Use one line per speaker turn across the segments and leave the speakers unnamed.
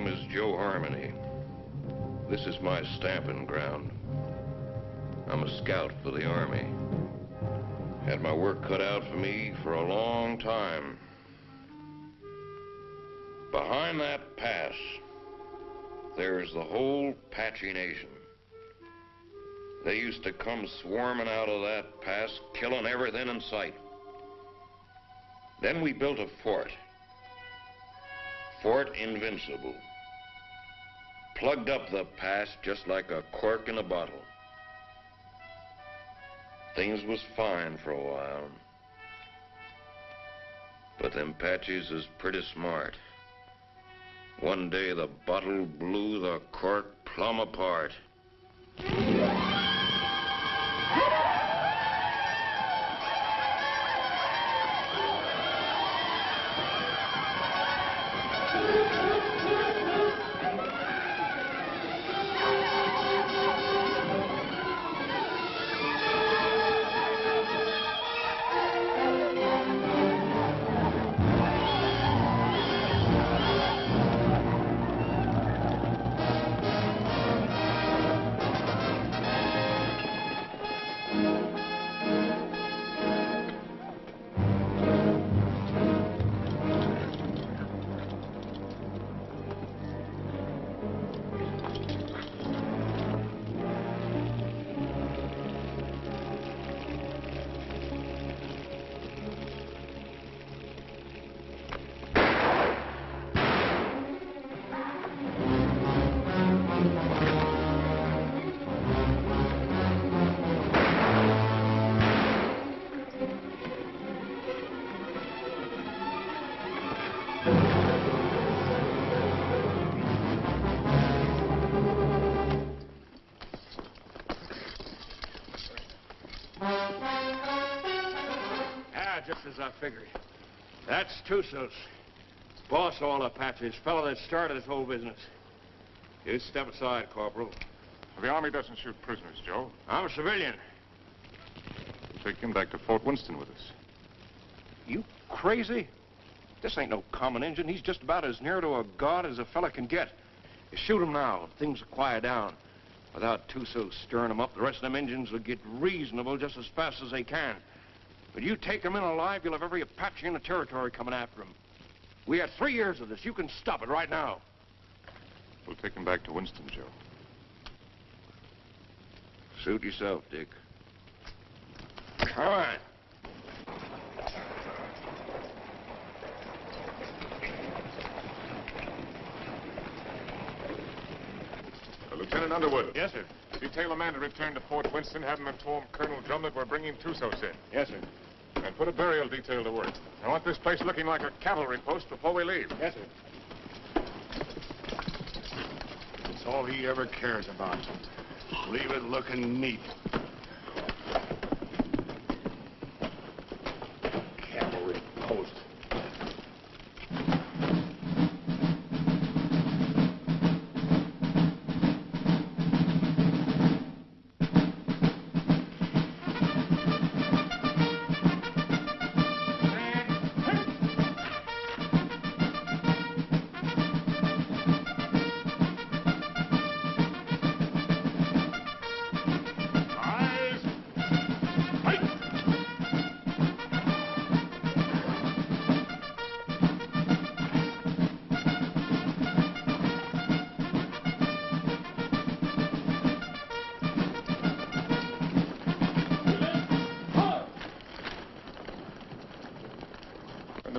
name is Joe Harmony. This is my stamping ground. I'm a scout for the Army. Had my work cut out for me for a long time. Behind that pass, there's the whole Apache Nation. They used to come swarming out of that pass, killing everything in sight. Then we built a fort. Fort Invincible. Plugged up the pass just like a cork in a bottle. Things was fine for a while. But them Apaches is pretty smart. One day the bottle blew the cork plumb apart.
Just as I figured. That's Tussos. Boss of all Apaches, fellow that started this whole business. You step aside, Corporal.
The Army doesn't shoot prisoners, Joe.
I'm a civilian.
Take him back to Fort Winston with us.
You crazy? This ain't no common Injun. He's just about as near to a god as a fella can get. You shoot him now, things will quiet down. Without Tussos stirring them up, the rest of them Injuns will get reasonable just as fast as they can. But you take him in alive, you'll have every Apache in the territory coming after him. We had 3 years of this. You can stop it right now.
We'll take him back to Winston, Joe.
Suit yourself, Dick.
All right.
Lieutenant Underwood.
Yes, sir.
Detail a man to return to Fort Winston, have him inform Colonel Drum that we're bringing Tussos in.
Yes, sir.
And put a burial detail to work. I want this place looking like a cavalry post before we leave.
Yes, sir.
That's all he ever cares about. Leave it looking neat. Cavalry post.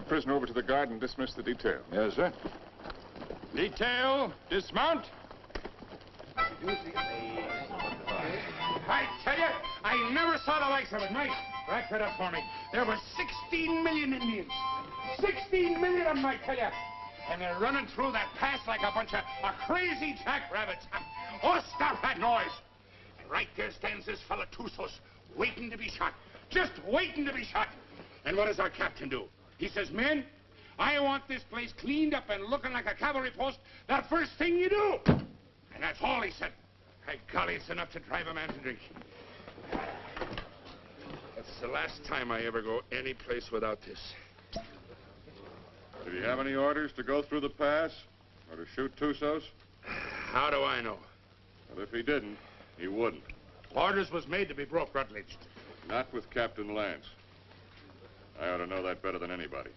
Prisoner over to the guard and dismiss the detail.
Yes, sir. Detail, dismount. I tell you, I never saw the likes of it. Mike, rack that up for me. There were 16 million Indians. 16 million of them, I tell you. And they're running through that pass like a bunch of crazy jackrabbits. Oh, stop that noise. And right there stands this fella Tussos, waiting to be shot. Just waiting to be shot. And what does our captain do? He says, men, I want this place cleaned up and looking like a cavalry post the first thing you do. And that's all he said. By golly, it's enough to drive a man to drink. That's the last time I ever go any place without this.
Did he have any orders to go through the pass? Or to shoot Tussos?
How do I know?
Well, if he didn't, he wouldn't.
Orders was made to be broke, Rutledge.
Not with Captain Lance. I ought to know that better than anybody.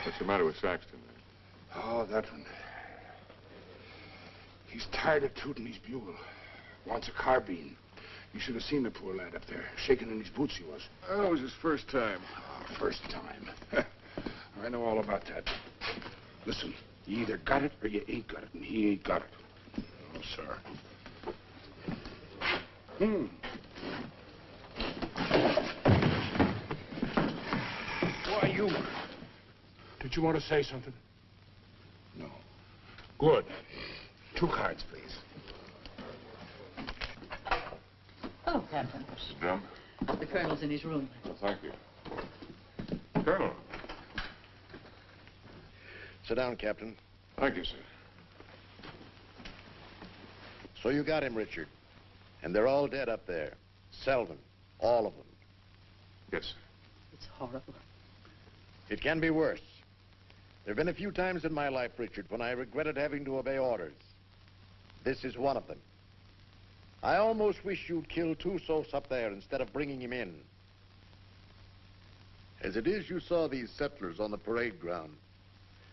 What's the matter with Saxton?
Oh, that one. He's tired of tooting his bugle. Wants a carbine. You should have seen the poor lad up there. Shaking in his boots he was.
Oh, it was his first time.
Oh, first time. I know all about that. Listen, you either got it or you ain't got it, and he ain't got it.
No, sir.
Why, you... Did you want to say something? No. Good. 2 cards, please.
Oh, Captain.
Mr. Drum?
The colonel's in his room.
Well, thank you. Colonel.
Sit down, Captain.
Thank you, sir.
So you got him, Richard. And they're all dead up there. Selden. All of them.
Yes, sir.
It's horrible.
It can be worse. There have been a few times in my life, Richard, when I regretted having to obey orders. This is one of them. I almost wish you'd killed Tussos up there instead of bringing him in. As it is, you saw these settlers on the parade ground.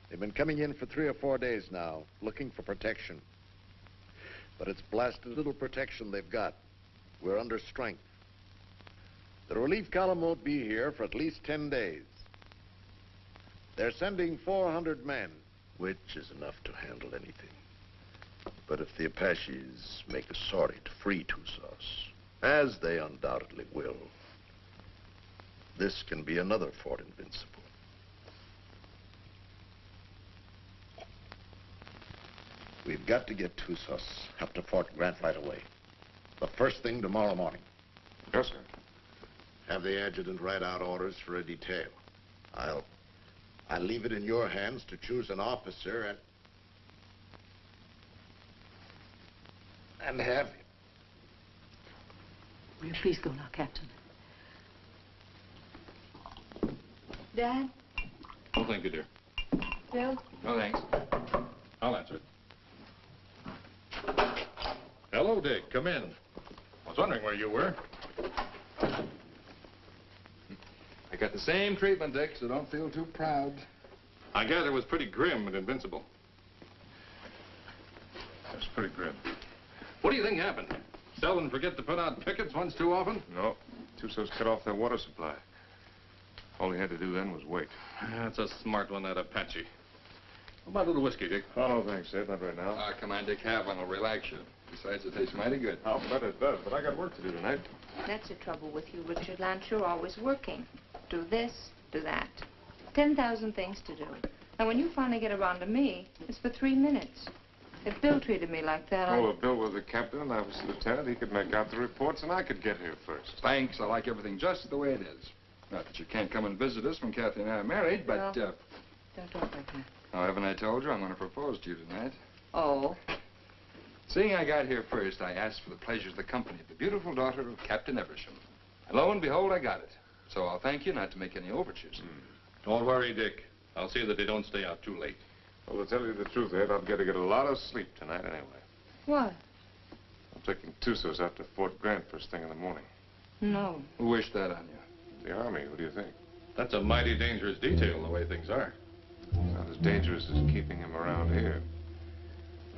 They've been coming in for 3 or 4 days now, looking for protection. But it's blasted little protection they've got. We're under strength. The relief column won't be here for at least 10 days. They're sending 400 men, which is enough to handle anything. But if the Apaches make a sortie to free Tussos, as they undoubtedly will, this can be another Fort Invincible. We've got to get Tussos up to Fort Grant right away. The first thing tomorrow morning.
Yes, sir.
Have the adjutant write out orders for a detail. I'll leave it in your hands to choose an officer and have him.
Will you please go now, Captain?
Dad?
Oh, thank you, dear.
Bill?
No, thanks. I'll answer it. Hello, Dick. Come in. I was wondering where you were.
I got the same treatment, Dick, so don't feel too proud.
I gather it was pretty grim and invincible. That's pretty grim.
What do you think happened? Selden forget to put out pickets once too often?
No. Tussos cut off their water supply. All he had to do then was wait.
That's a smart one, that Apache. How about a little whiskey, Dick?
Oh, no, thanks, Ed. Not right now.
Come on, Dick. Have one. It'll relax you. Besides, it tastes mighty good.
I'll bet it does, but I got work to do tonight.
That's the trouble with you, Richard Lance. You're always working. Do this, do that. 10,000 things to do. And when you finally get around to me, it's for 3 minutes. If Bill treated me like that,
Oh, if Bill was the captain and I was the lieutenant, he could make out the reports and I could get here first.
Thanks. I like everything just the way it is. Not that you can't come and visit us when Kathy and I are married, but,
Well, don't talk like that.
oh, haven't I told you I'm going to propose to you tonight?
Oh.
Seeing I got here first, I asked for the pleasure of the company of the beautiful daughter of Captain Eversham. And lo and behold, I got it. So I'll thank you not to make any overtures.
Don't worry, Dick. I'll see that they don't stay out too late. Well, to tell you the truth, Ed, I've got to get a lot of sleep tonight anyway.
What?
I'm taking Tussos out to Fort Grant first thing in the morning.
No.
Who wished that on you?
The Army, what do you think?
That's a mighty dangerous detail, the way things are.
It's not as dangerous as keeping him around here.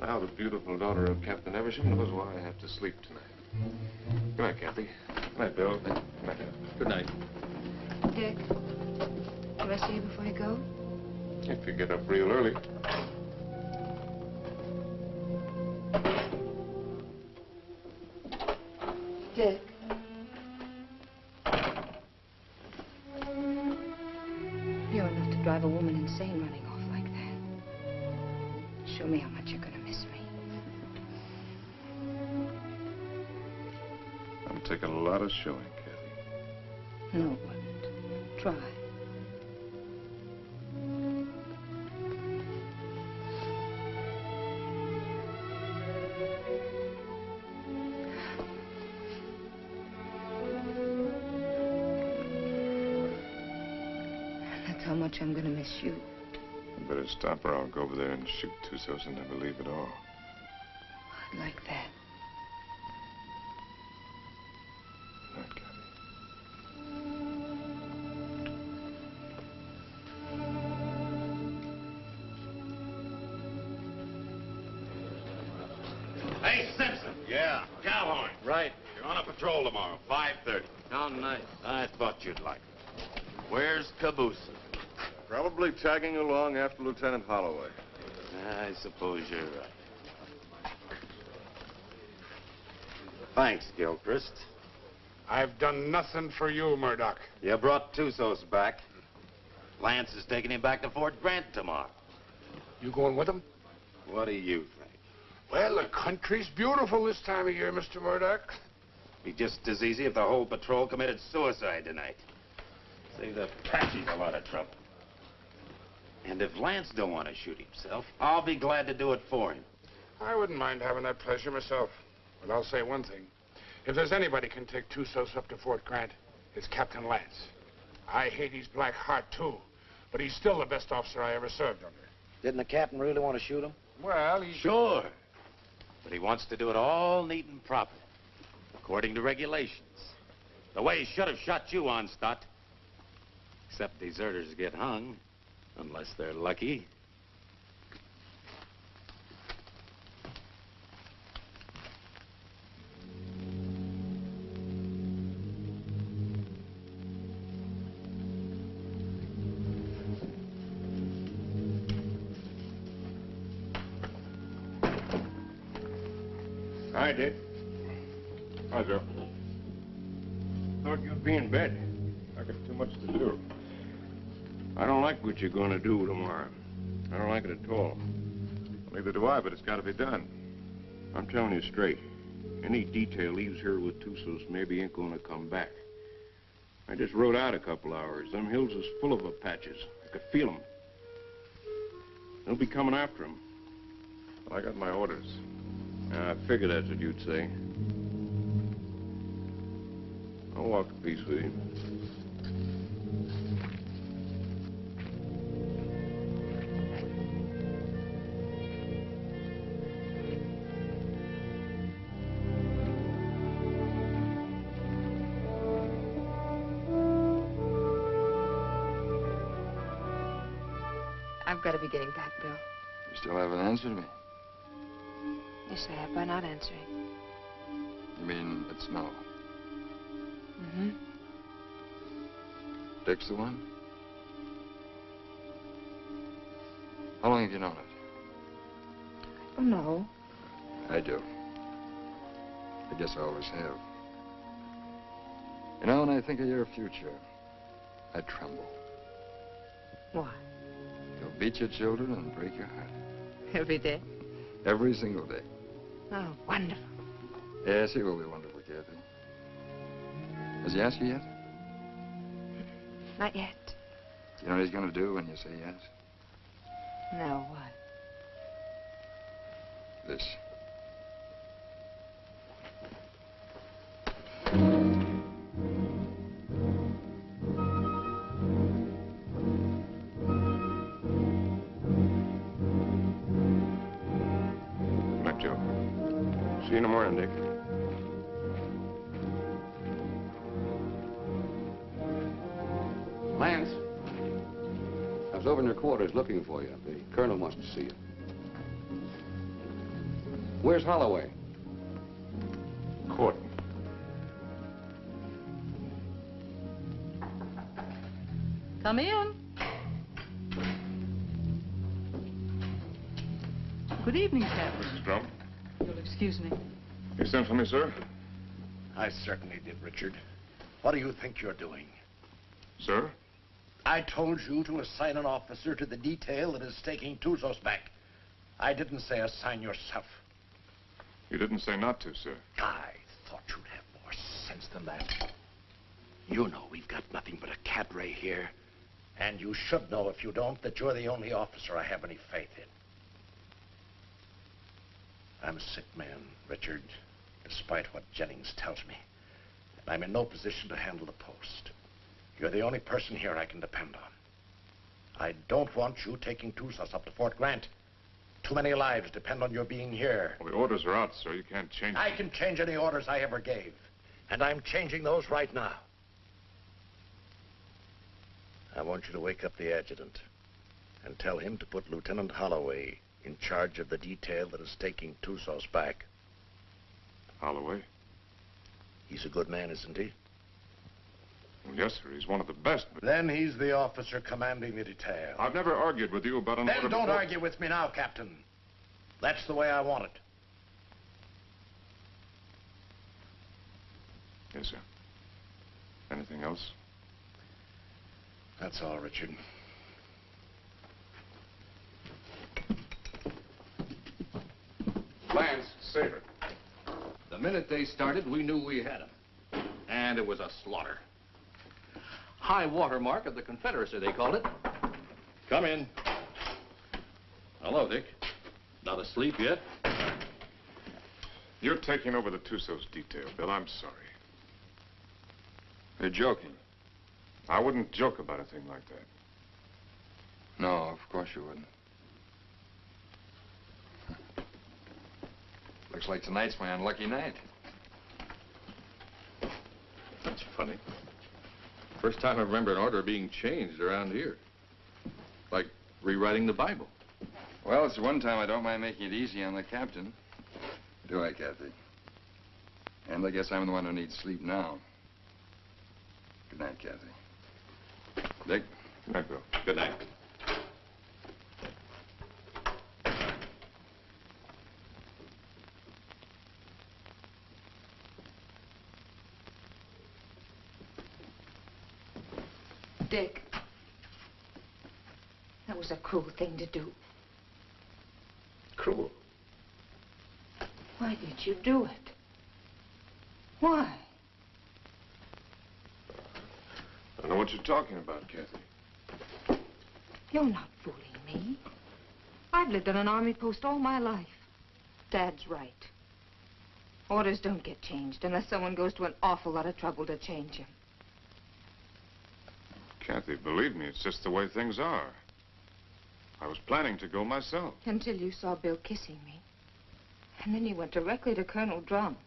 Now the beautiful daughter of Captain Eversham knows why I have to sleep tonight. Good night, Kathy. Good night, Bill. Good night.
Good night.
Dick, do I see you before you go?
If you get up real early.
Dick. You're enough to drive a woman insane running off like that. Show me how much you're gonna miss me.
I'm taking a lot of showing, Kathy.
No, it wouldn't. Try. much I'm gonna miss you.
You better stop or I'll go over there and shoot Tussos and never leave at all.
I'd like that.
Good night, Kathy.
Hey, Simpson.
Yeah.
Cowhorn.
Right.
You're on a patrol tomorrow, 5:30.
How nice.
I thought you'd like it. Where's Caboose?
Probably tagging along after Lieutenant Holloway.
I suppose you're right. Thanks, Gilchrist.
I've done nothing for you, Murdoch.
You brought Tussos back. Lance is taking him back to Fort Grant tomorrow.
You going with him?
What do you think?
Well, the country's beautiful this time of year, Mr. Murdoch.
Be just as easy if the whole patrol committed suicide tonight. Save the Apaches a lot of trouble. And if Lance don't want to shoot himself, I'll be glad to do it for him.
I wouldn't mind having that pleasure myself. But I'll say one thing. If there's anybody can take Tussos up to Fort Grant, it's Captain Lance. I hate his black heart, too. But he's still the best officer I ever served under.
Didn't the captain really want to shoot him?
Well, he...
Sure. But he wants to do it all neat and proper, according to regulations. The way he should have shot you on, Stott. Except deserters get hung, unless they're lucky.
Hi, Dick.
Hi, Joe.
Thought you'd be in bed.
I got too much to do.
I don't like what you're going to do tomorrow. I don't like it at all.
Neither do I, but it's got to be done.
I'm telling you straight. Any detail leaves here with Tussos maybe ain't going to come back. I just rode out a couple hours. Them hills is full of Apaches. I could feel them. They'll be coming after him.
I got my orders.
I figured that's what you'd say. I'll walk a piece with you.
I've got to be getting back, Bill.
You still haven't answered me.
Yes, I have by not answering.
You mean it's no?
Mm-hmm.
Dick's the one? How long have you known it?
Oh, no.
I do. I guess I always have. You know, when I think of your future, I tremble.
Why?
You'll beat your children and break your heart.
Every day?
Every single day.
Oh, wonderful.
Yes, he will be wonderful, Kathy. Has he asked you yet?
Not yet.
Do you know what he's going to do when you say yes?
No, what?
This.
See you in the morning, Dick.
Lance, I was over in your quarters looking for you. The colonel wants to see you. Where's Holloway?
Court.
Come in. Good evening, Captain.
Mrs. Drum.
You'll excuse me.
You sent for me, sir?
I certainly did, Richard. What do you think you're doing?
Sir?
I told you to assign an officer to the detail that is taking Tussos back. I didn't say assign yourself.
You didn't say not to, sir.
I thought you'd have more sense than that. You know we've got nothing but a cabaret here. And you should know, if you don't, that you're the only officer I have any faith in. I'm a sick man, Richard, despite what Jennings tells me. I'm in no position to handle the post. You're the only person here I can depend on. I don't want you taking Tusas up to Fort Grant. Too many lives depend on your being here.
Well, the orders are out, sir. You can't change them.
I can change any orders I ever gave. And I'm changing those right now. I want you to wake up the adjutant and tell him to put Lieutenant Holloway in charge of the detail that is taking Tusas back.
Holloway?
He's a good man, isn't he?
Well, yes, sir. He's one of the best, but...
Then he's the officer commanding the detail.
I've never argued with you about an order
Then don't
before.
argue with me now, Captain. That's the way I want it.
Yes, sir. Anything else?
That's all, Richard.
Lance, Saber. The minute they started, we knew we had them. And it was a slaughter. High water mark of the Confederacy, they called it. Come in. Hello, Dick. Not asleep yet?
You're taking over the Tussos detail, Bill. I'm sorry.
You're joking.
I wouldn't joke about a thing like that.
No, of course you wouldn't. Looks like tonight's my unlucky night.
That's funny. First time I remember an order being changed around here. Like rewriting the Bible.
Well, it's the one time I don't mind making it easy on the captain. Do I, Kathy? And I guess I'm the one who needs sleep now. Good night, Kathy.
Dick?
Good night, Bill.
Good night.
Dick, that was a cruel thing to do.
Cruel.
Why did you do it? Why?
I don't know what you're talking about, Kathy.
You're not fooling me. I've lived on an army post all my life. Dad's right. Orders don't get changed unless someone goes to an awful lot of trouble to change them.
Kathy, believe me, it's just the way things are. I was planning to go myself.
Until you saw Bill kissing me. And then you went directly to Colonel Drum.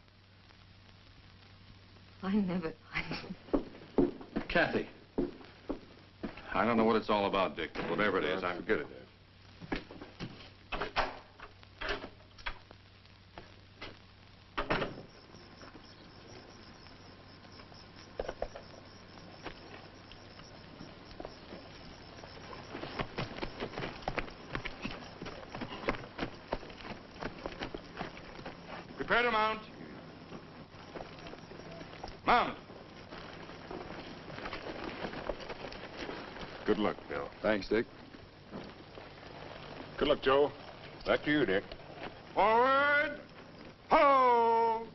Kathy. I don't know what it's all about, Dick, but whatever it is,
Forget it, Dad.
Prepare to mount. Mount.
Good luck, Bill.
Thanks, Dick.
Good luck, Joe. Back to you, Dick.
Forward. Ho!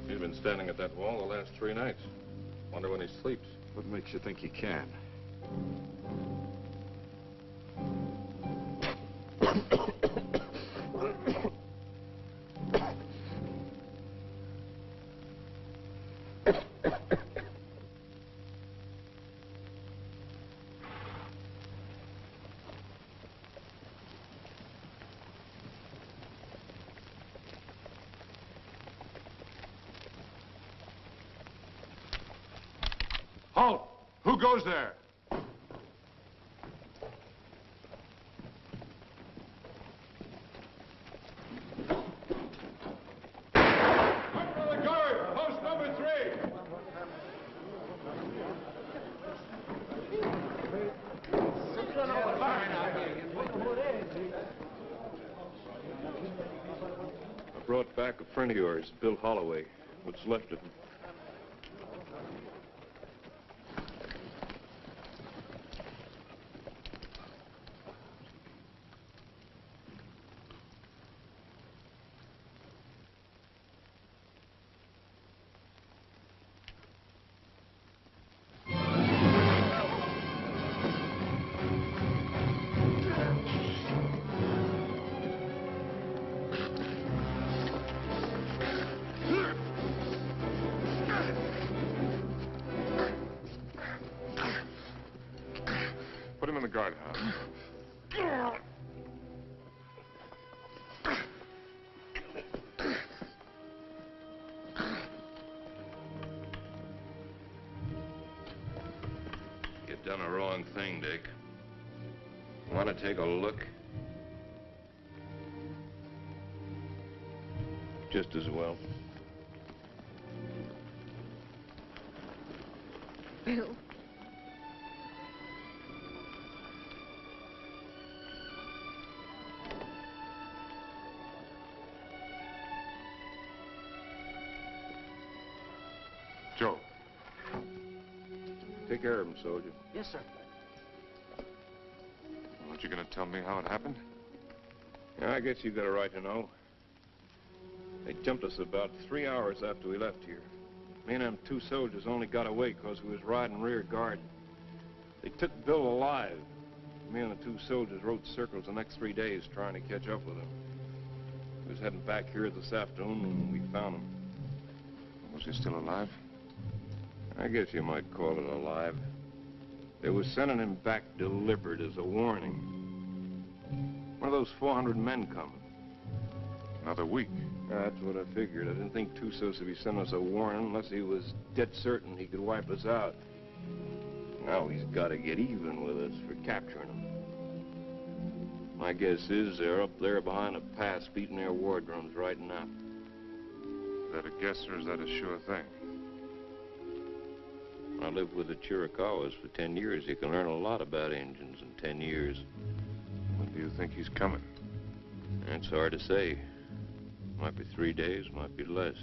He's been standing at that wall the last 3 nights. Wonder when he sleeps.
What makes you think he can? Who goes there?
Brought back a friend of yours, Bill Holloway. What's left of him.
Put him in the guardhouse.
You've done a wrong thing, Dick. Want to take a look?
Just as well.
Bill.
Joe.
Take care of him, soldier.
Yes, sir.
Aren't you going to tell me how it happened?
Yeah, I guess you got a right to know. They jumped us about 3 hours after we left here. Me and them 2 soldiers only got away because we was riding rear guard. They took Bill alive. Me and the 2 soldiers rode circles the next 3 days trying to catch up with him. We was heading back here this afternoon when we found him.
Was he still alive?
I guess you might call it alive. They was sending him back delivered as a warning. One of those 400 men coming.
Another week.
That's what I figured. I didn't think Tussos would be sending us a warning unless he was dead certain he could wipe us out. Now he's got to get even with us for capturing him. My guess is they're up there behind a pass beating their war drums right now.
Is that a guess or is that a sure thing?
I lived with the Chiricahuas for 10 years. You can learn a lot about Indians in 10 years.
When do you think he's coming?
It's hard to say. Might be 3 days, might be less.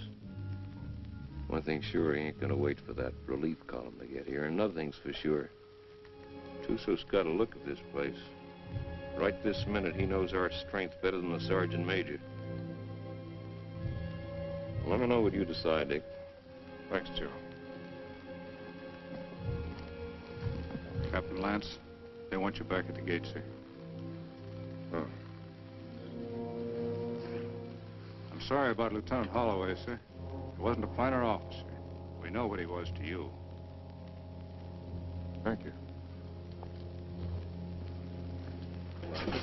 One thing's sure, he ain't gonna wait for that relief column to get here. And another thing's for sure. Tussos got a look at this place. Right this minute, he knows our strength better than the sergeant major. Let me know what you decide, Dick.
Thanks, Joe.
Captain Lance, they want you back at the gate, sir.
Oh.
I'm sorry about Lieutenant Holloway, sir. He wasn't a finer officer. We know what he was to you.
Thank you.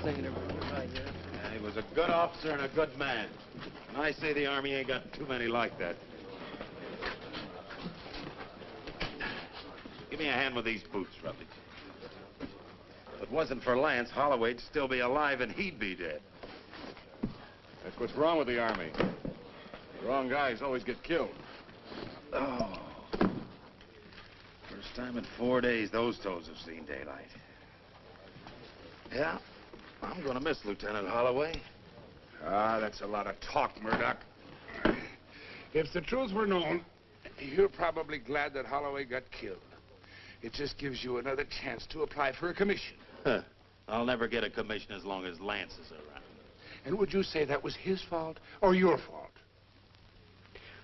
Yeah, he was a good officer and a good man. And I say the Army ain't got too many like that. Give me a hand with these boots, Rutledge. If it wasn't for Lance, Holloway'd still be alive and he'd be dead.
That's what's wrong with the Army. The wrong guys always get killed.
Oh. First time in 4 days those toes have seen daylight. Yeah, I'm gonna miss Lieutenant Holloway.
Ah, that's a lot of talk, Murdoch. If the truth were known, you're probably glad that Holloway got killed. It just gives you another chance to apply for a commission.
Huh. I'll never get a commission as long as Lance is around.
And would you say that was his fault or your fault?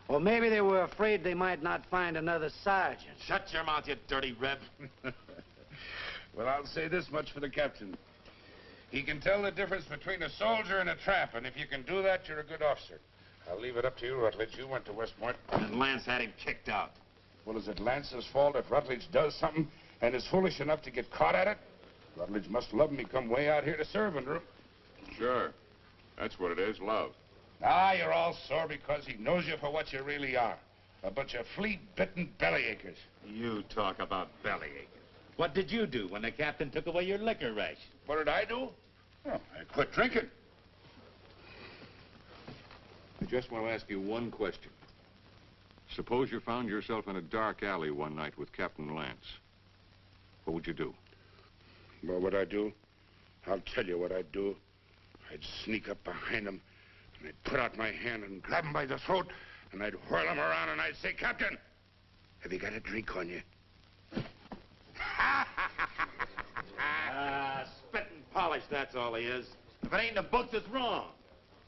Well, maybe they were afraid they might not find another sergeant.
Shut your mouth, you dirty reb.
Well, I'll say this much for the captain. He can tell the difference between a soldier and a tramp, and if you can do that, you're a good officer. I'll leave it up to you, Rutledge. You went to West Point.
And Lance had him kicked out.
Well, is it Lance's fault if Rutledge does something and is foolish enough to get caught at it? Rutledge must love him. He come way out here to serve under him.
Sure. That's what it is, love.
Ah, you're all sore because he knows you for what you really are. A bunch of flea-bitten bellyachers.
You talk about bellyachers. What did you do when the captain took away your liquor ration?
What did I do? Oh, I quit drinking.
I just want to ask you one question. Suppose you found yourself in a dark alley one night with Captain Lance. What would you do?
What would I do? I'll tell you what I'd do. I'd sneak up behind him, and I'd put out my hand and grab him by the throat, and I'd whirl him around, and I'd say, Captain, have you got a drink on you?
Spit and polish, that's all he is. If it ain't in the books, it's wrong.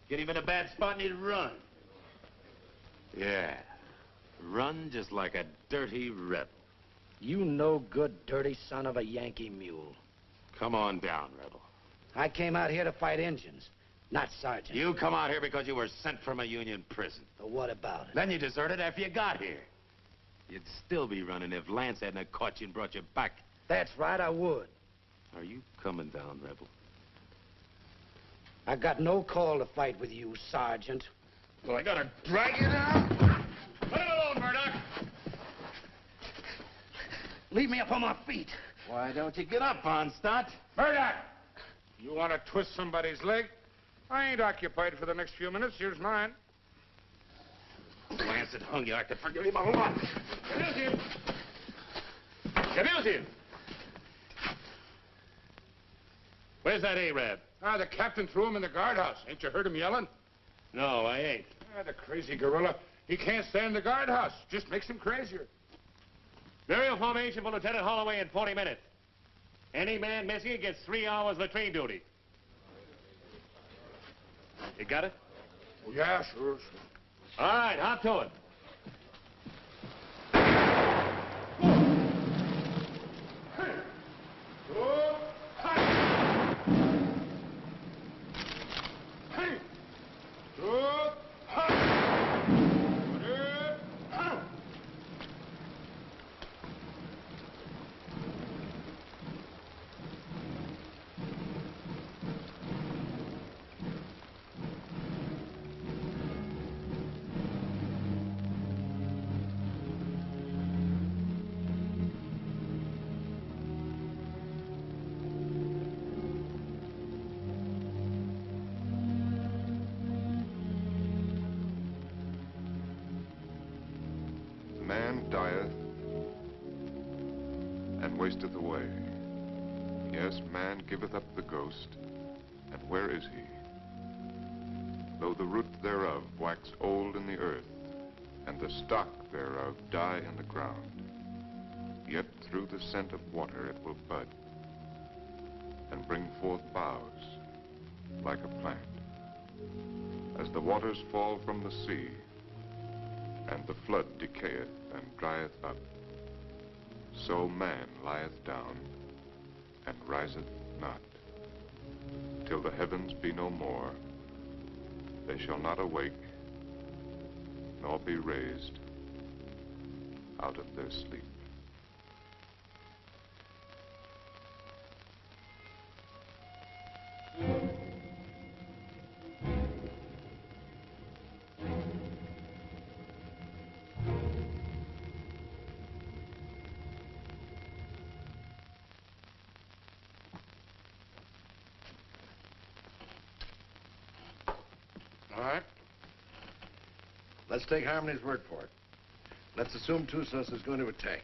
Get him in a bad spot and he'd run. Yeah, run just like a dirty rebel.
You no good, dirty son of a Yankee mule.
Come on down, rebel.
I came out here to fight Indians, not sergeant.
You come out here because you were sent from a Union prison.
But what about it?
Then you deserted after you got here. You'd still be running if Lance hadn't caught you and brought you back.
That's right, I would.
Are you coming down, rebel?
I got no call to fight with you, Sergeant.
Well, I gotta drag you down?
Let him alone, Murdoch!
Leave me up on my feet.
Why don't you get up, Onstott?
Murdoch! You want to twist somebody's leg? I ain't occupied for the next few minutes. Here's mine.
Lance had hung you. I could forgive him a lot. Abuse him! Abuse him! Where's that Arab?
The captain threw him in the guardhouse. Ain't you heard him yelling?
No, I ain't.
The crazy gorilla. He can't stay in the guardhouse. Just makes him crazier.
Burial formation for Lieutenant Holloway in 40 minutes. Any man missing gets 3 hours latrine duty. You got it?
Oh, yeah, sure.
All right, hop to it.
Man dieth and wasteth away. Yes, man giveth up the ghost, and where is he? Though the root thereof wax old in the earth, and the stock thereof die in the ground, yet through the scent of water it will bud, and bring forth boughs like a plant. As the waters fall from the sea, and the flood decayeth and drieth up, so man lieth down and riseth not. Till the heavens be no more, they shall not awake, nor be raised out of their sleep.
All right. Let's take Harmony's word for it. Let's assume Tussos is going to attack.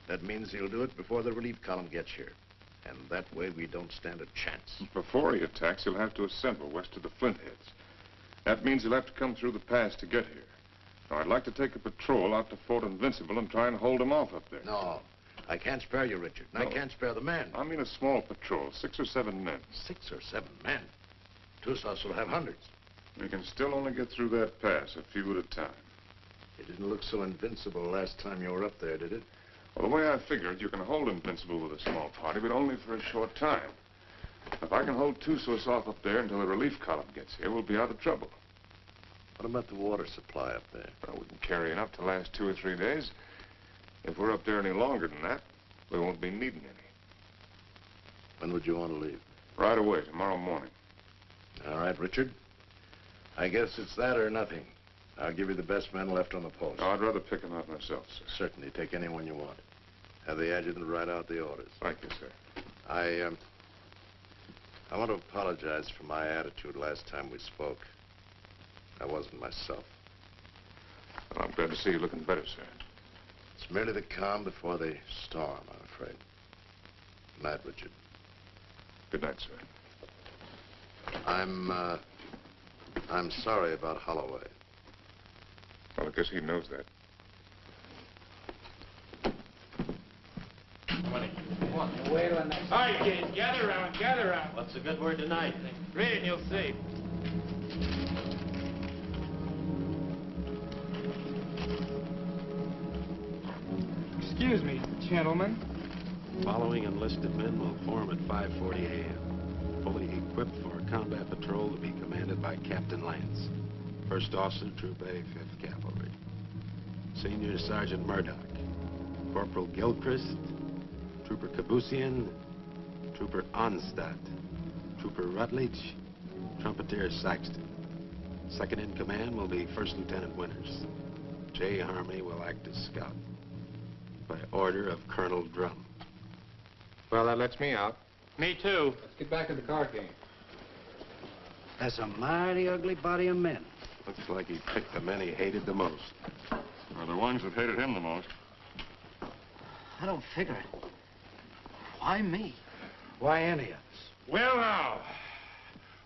That means he'll do it before the relief column gets here. And that way we don't stand a chance.
Before he attacks, he'll have to assemble west of the Flintheads. That means he'll have to come through the pass to get here. Now, I'd like to take a patrol out to Fort Invincible and try and hold him off up there.
No, I can't spare you, Richard. And
No.
I can't spare the men.
I mean a small patrol, 6 or 7 men.
6 or 7 men. Tussos will have hundreds.
We can still only get through that pass, a few at a time.
It didn't look so invincible last time you were up there, did it?
Well, the way I figured, you can hold Invincible with a small party, but only for a short time. If I can hold Tussos off up there until the relief column gets here, we'll be out of trouble.
What about the water supply up there?
Well, we can carry enough to last 2 or 3 days. If we're up there any longer than that, we won't be needing any.
When would you want to leave?
Right away, tomorrow morning.
All right, Richard. I guess it's that or nothing. I'll give you the best men left on the post.
Oh, I'd rather pick them out myself, sir.
Certainly. Take anyone you want. Have the adjutant write out the orders.
Thank you, sir.
I want to apologize for my attitude last time we spoke. I wasn't myself.
Well, I'm glad to see you looking better, sir.
It's merely the calm before the storm, I'm afraid. Good night, Richard.
Good night, sir.
I'm sorry about Holloway.
Well, I guess he knows that.
Wait till the next.
All right, kids, gather around, gather around.
What's the good word tonight?
Read and you'll see. Excuse me, gentlemen.
Following enlisted men will form at 5:40 a.m. Fully equipped for a combat patrol to be commanded by Captain Lance. First Officer, Troop A, 5th Cavalry. Senior Sergeant Murdoch. Corporal Gilchrist. Trooper Kabusian. Trooper Onstadt. Trooper Rutledge. Trumpeter Saxton. Second in command will be First Lieutenant Winters. J. Harmony will act as scout. By order of Colonel Drum.
Well, that lets me out.
Me too.
Let's get back to the card game.
That's a mighty ugly body of men.
Looks like he picked the men he hated the most.
Or the ones that hated him the most.
I don't figure it. Why me?
Why any of us?
Well, now,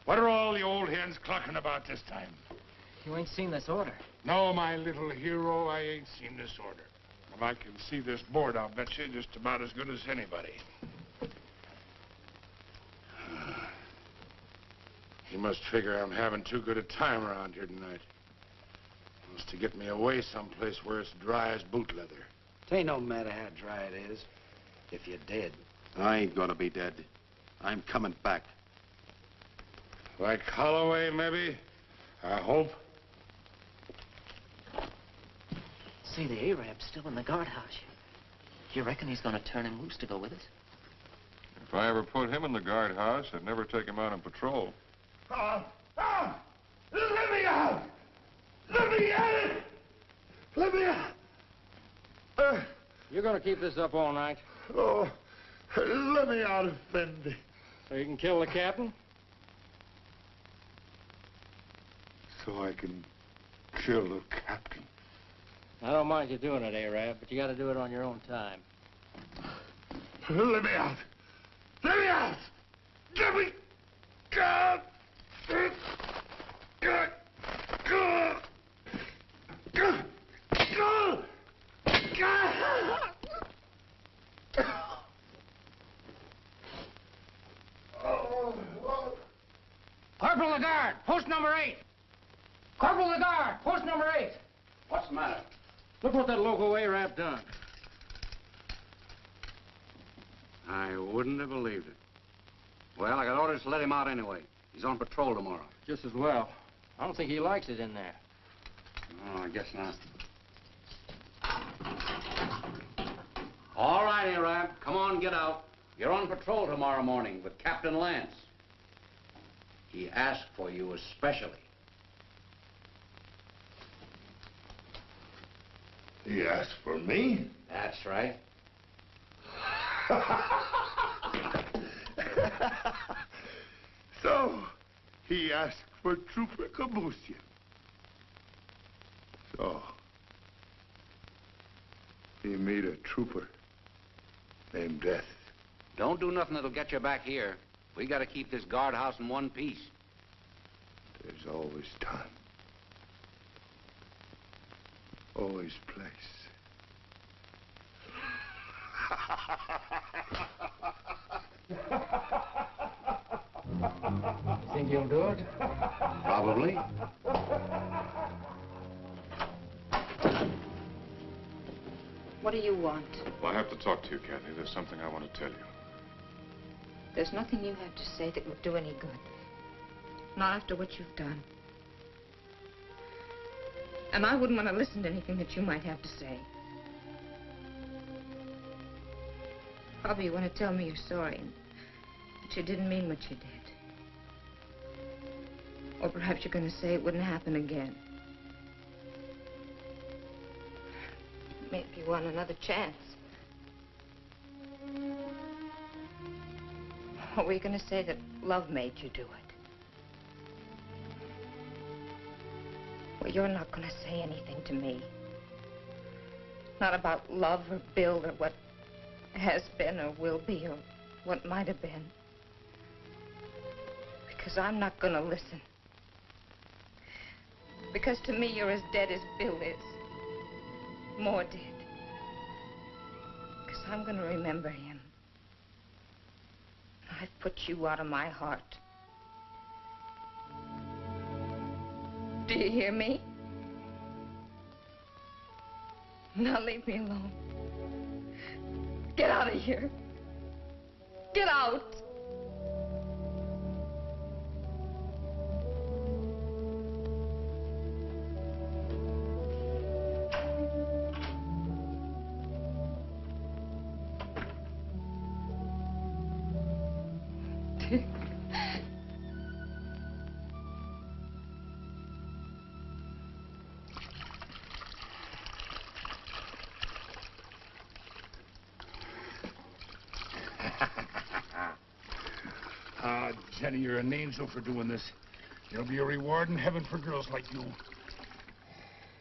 what are all the old hens clucking about this time?
You ain't seen this order.
No, my little hero, I ain't seen this order. And I can see this board, I'll bet you, just about as good as anybody. He must figure I'm having too good a time around here tonight. He wants to get me away someplace where it's dry as boot leather.
It ain't no matter how dry it is. If you're dead.
I ain't gonna be dead. I'm coming back.
Like Holloway, maybe? I hope.
See, the Arab's still in the guardhouse. You reckon he's gonna turn him loose to go with us?
If I ever put him in the guardhouse, I'd never take him out on patrol.
Let me out! Let me out! Let me out!
You're gonna keep this up all night?
Oh, let me out, Effendi.
So you can kill the captain?
So I can kill the captain.
I don't mind you doing it, Arab, but you gotta do it on your own time.
Let me out! Let me out! Let me out!
Corporal Lagarde, post number 8. Corporal Lagarde, post number 8.
What's the matter? Look what that local Arab done.
I wouldn't have believed it. Well, I got orders to let him out anyway. He's on patrol tomorrow.
Just as well. I don't think he likes it in there.
Oh, I guess not. All right, Arab. Come on, get out. You're on patrol tomorrow morning with Captain Lance. He asked for you especially.
He asked for me?
That's right.
So, he asked for Trooper Kabusian. So, he made a trooper named Death.
Don't do nothing that'll get you back here. We got to keep this guardhouse in one piece.
There's always time. Always place.
Think you'll do it?
Probably.
What do you want?
Well, I have to talk to you, Kathy. There's something I want to tell you.
There's nothing you have to say that would do any good. Not after what you've done. And I wouldn't want to listen to anything that you might have to say. Probably you want to tell me you're sorry and that you didn't mean what you did. Or perhaps you're going to say it wouldn't happen again. maybe you want another chance. Or were you going to say that love made you do it? Well, you're not going to say anything to me. Not about love or Bill or what has been or will be or what might have been. Because I'm not going to listen. Because to me, you're as dead as Bill is. More dead. Because I'm going to remember him. I've put you out of my heart. Do you hear me? Now leave me alone. Get out of here. Get out.
Ah, Jenny, you're an angel for doing this. There'll be a reward in heaven for girls like you.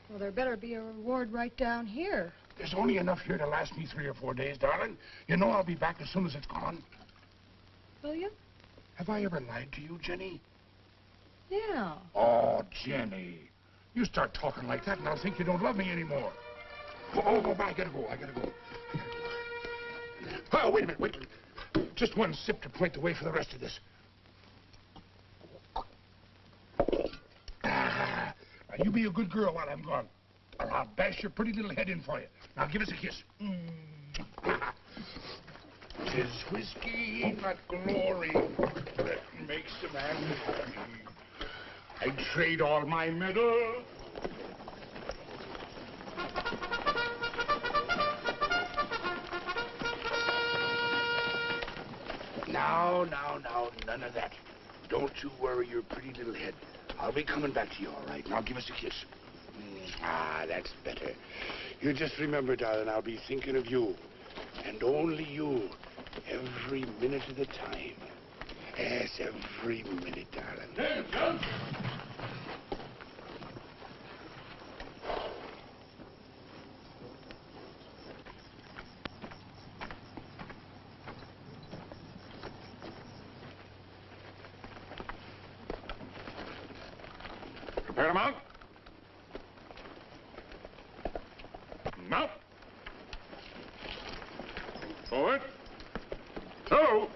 Well, there better be a reward right down here.
There's only enough here to last me 3 or 4 days, darling. You know I'll be back as soon as it's gone.
Will you?
Have I ever lied to you, Jenny?
Yeah.
Oh, Jenny. You start talking like that and I'll think you don't love me anymore. Oh, I gotta go. Oh, wait a minute. Just one sip to point the way for the rest of this. Now, you be a good girl while I'm gone. Or I'll bash your pretty little head in for you. Now, give us a kiss. 'Tis whiskey, not glory, that makes a man happy. I'd trade all my medals. Now, none of that. Don't you worry your pretty little head. I'll be coming back to you, all right? Now give us a kiss. Ah, that's better. You just remember, darling, I'll be thinking of you. And only you. Every minute of the time. Yes, every minute, darling. Prepare to mount. Mount. Forward. Two.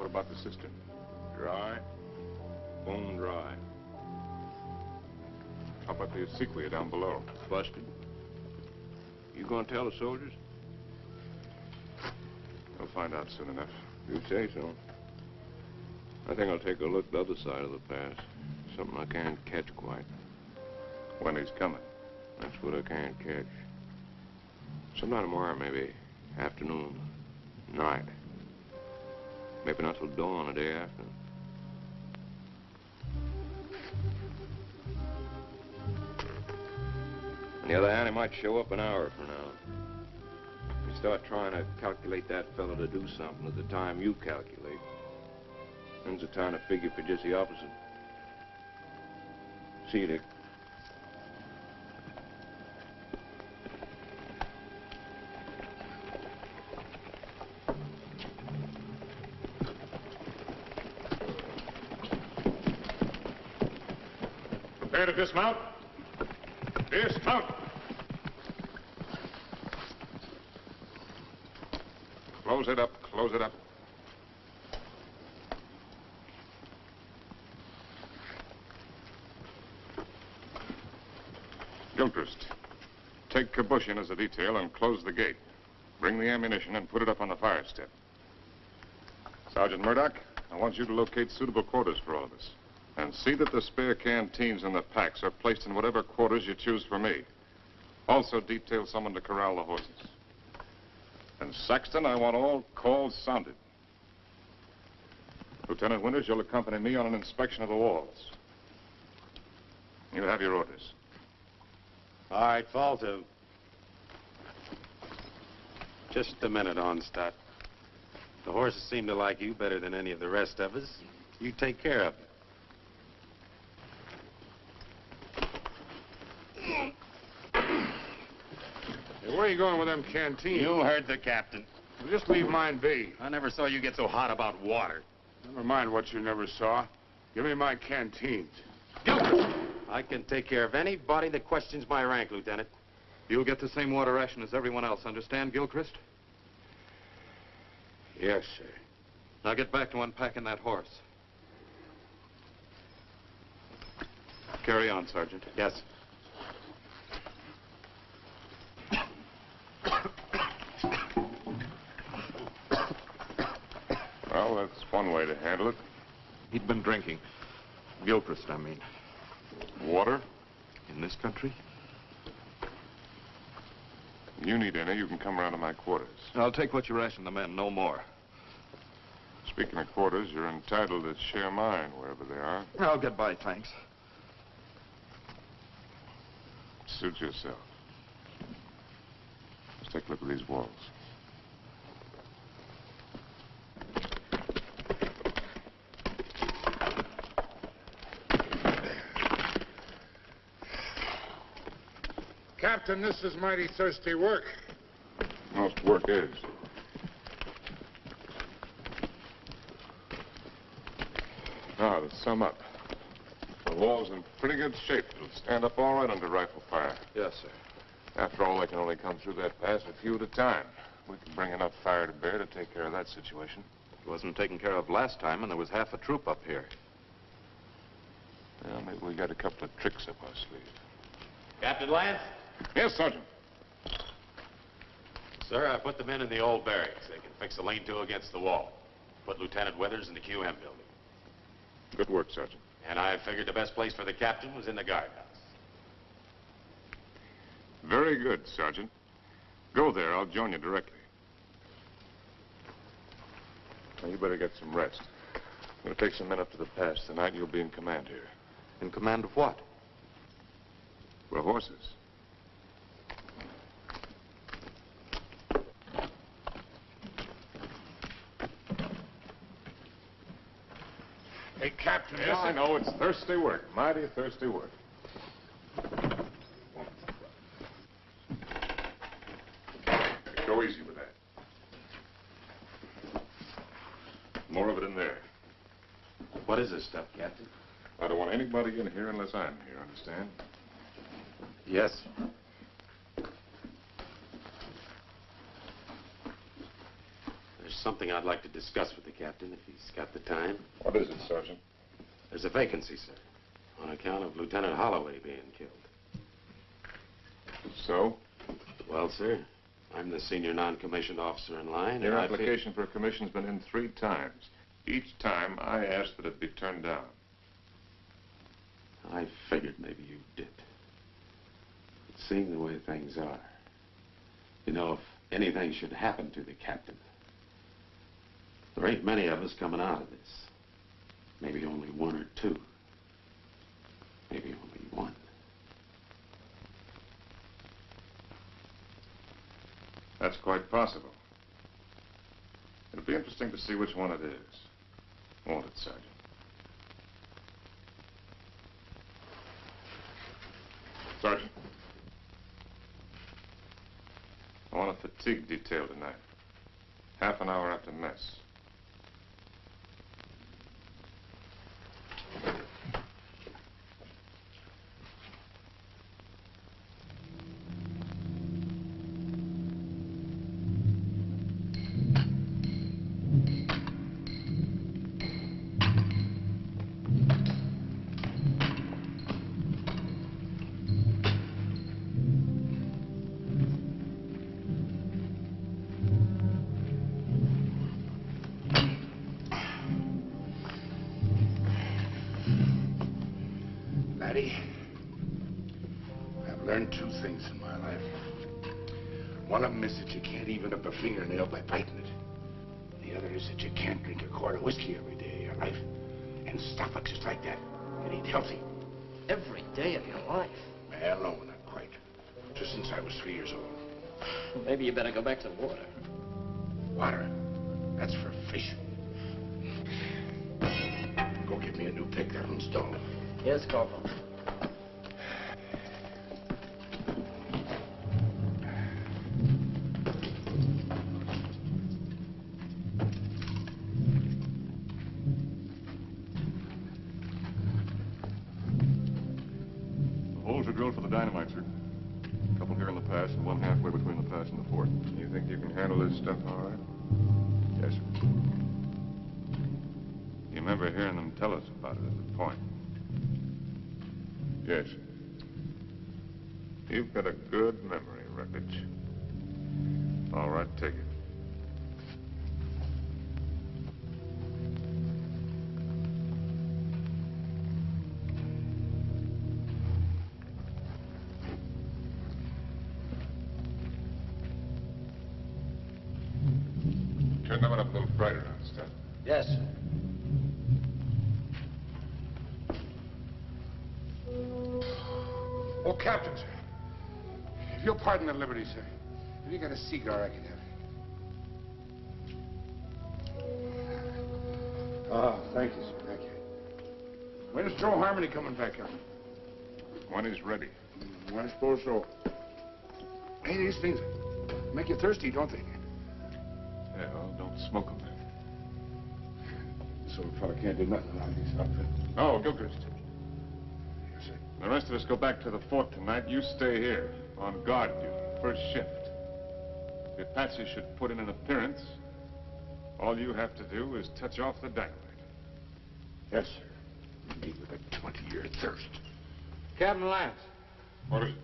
about the cistern? Dry? Bone dry. How about the sequoia down below?
Busted. You gonna tell the soldiers?
We'll find out soon enough.
You say so. I think I'll take a look the other side of the pass. Something I can't catch quite.
When he's coming.
That's what I can't catch. Sometime tomorrow, maybe. Afternoon. Night. Maybe not till dawn the day after. On the other hand, he might show up an hour from now. You start trying to calculate that fellow to do something at the time you calculate. Then's the time to figure for just the opposite. See you, Dick.
Prepare to dismount. Dismount. Close it up. Close it up. Gilchrist, take Kabush in as a detail and close the gate. Bring the ammunition and put it up on the fire step. Sergeant Murdoch, I want you to locate suitable quarters for all of us. And see that the spare canteens and the packs are placed in whatever quarters you choose for me. Also detail someone to corral the horses. And Saxton, I want all calls sounded. Lieutenant Winters, you'll accompany me on an inspection of the walls. You have your orders.
All right, fall to. Just a minute, Onstadt. The horses seem to like you better than any of the rest of us. You take care of them.
Hey, where are you going with them canteens?
You heard the captain.
Well, just leave mine be.
I never saw you get so hot about water.
Never mind what you never saw. Give me my canteens.
Gilchrist! I can take care of anybody that questions my rank, Lieutenant.
You'll get the same water ration as everyone else, understand, Gilchrist?
Yes, sir.
Now get back to unpacking that horse. Carry on, Sergeant.
Yes.
Well, that's one way to handle it.
He'd been drinking. Gilchrist, I mean.
Water?
In this country?
You need any, you can come around to my quarters.
I'll take what you ration the men, no more.
Speaking of quarters, you're entitled to share mine, wherever they are.
I'll get by, thanks.
Suit yourself. Let's take a look at these walls.
Captain, this is mighty thirsty work.
Most work is. Now, to sum up. The wall's in pretty good shape. It'll stand up all right under rifle fire.
Yes, sir.
After all, they can only come through that pass a few at a time. We can bring enough fire to bear to take care of that situation.
It wasn't taken care of last time, and there was half a troop up here.
Well, maybe we got a couple of tricks up our sleeve.
Captain Lance?
Yes, Sergeant.
Sir, I put the men in the old barracks. They can fix a lean-to against the wall. Put Lieutenant Withers in the QM building.
Good work, Sergeant.
And I figured the best place for the captain was in the guardhouse.
Very good, Sergeant. Go there. I'll join you directly. Now, you better get some rest. I'm going to take some men up to the pass tonight, and you'll be in command here.
In command of what?
We're horses.
Hey, Captain,
Yes, I know. It's thirsty work. Mighty thirsty work. Go easy with that. More of it in there.
What is this stuff, Captain?
I don't want anybody in here unless I'm here, understand?
Yes. There's
something I'd like to discuss with the captain, if he's got the time.
What is it, Sergeant?
There's a vacancy, sir, on account of Lieutenant Holloway being killed.
So?
Well, sir, I'm the senior non-commissioned officer in line.
Your
and
application for a commission's been in 3 times. Each time, I asked that it be turned down.
I figured maybe you did. But seeing the way things are, you know, if anything should happen to the captain, there ain't many of us coming out of this. Maybe only 1 or 2. Maybe only 1.
That's quite possible. It'll be interesting to see which one it is. Won't it, Sergeant? Sergeant. I want a fatigue detail tonight. Half an hour after mess.
I've learned 2 things in my life. One of them is that you can't even up a fingernail by biting it. The other is that you can't drink a quart of whiskey every day of your life and stop it just like that and eat healthy.
Every day of your life?
Well, no, not quite. Just since I was 3 years old.
Maybe you better go back to the water.
Water? That's for fish. Go get me a new pick. That one's dull.
Yes, Corporal.
The holes are drilled for the dynamite, sir. A couple here in the pass and one halfway between the pass and the fort. You think you can handle this stuff all right? Yes, sir. You remember hearing them tell us about it at the point? Yes. You've got a good memory, Wreckage. All right, take it. Turn that one up a little brighter, Stan.
Yes, sir.
Oh, Captain, sir. If you'll pardon the liberty, sir. Have you got a cigar I can have? Oh, thank you, sir. Thank you. When's Joe Harmony coming back up?
When he's ready.
I suppose so. Hey, these things make you thirsty, don't they?
Yeah, well, don't smoke them.
This old fella can't do nothing around these outfits.
No, Gilchrist.
Yes, sir.
The rest of us go back to the fort tonight. You stay here, on guard duty, first shift. If Apache should put in an appearance, all you have to do is touch off the dynamite.
Yes, sir. Me with a 20-year thirst.
Captain Lance.
What is it?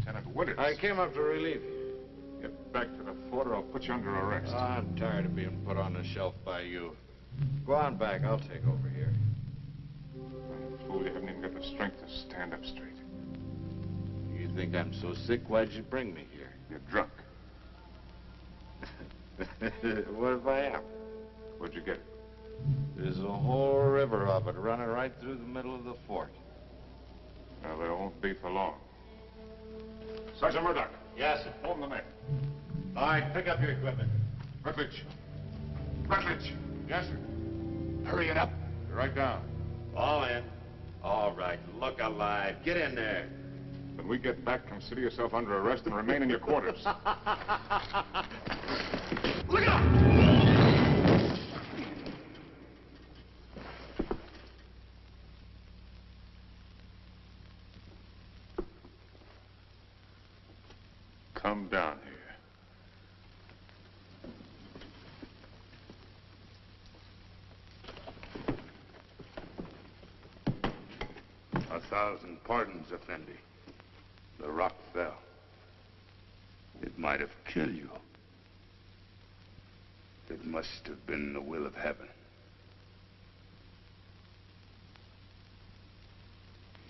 Lieutenant Winters.
I came up to relieve you.
Get back to the fort or I'll put you under arrest.
I'm tired of being put on the shelf by you. Go on back. I'll take over here.
Fool, you haven't even got the strength to stand up straight.
You think I'm so sick? Why'd you bring me here?
You're drunk.
What if I am?
Where'd you get it?
There's a whole river of it running right through the middle of the fort.
Now, there won't be for long. Sergeant Murdoch.
Yes, sir.
Hold the men.
All right, pick up your equipment.
Rutledge.
Rutledge.
Yes, sir.
Hurry it up.
You're right down.
All in. All right, look alive. Get in there.
When we get back, consider yourself under arrest and remain in your quarters.
Look out!
Come down here.
1,000 pardons, Effendi. The rock fell. It might have killed you. It must have been the will of heaven.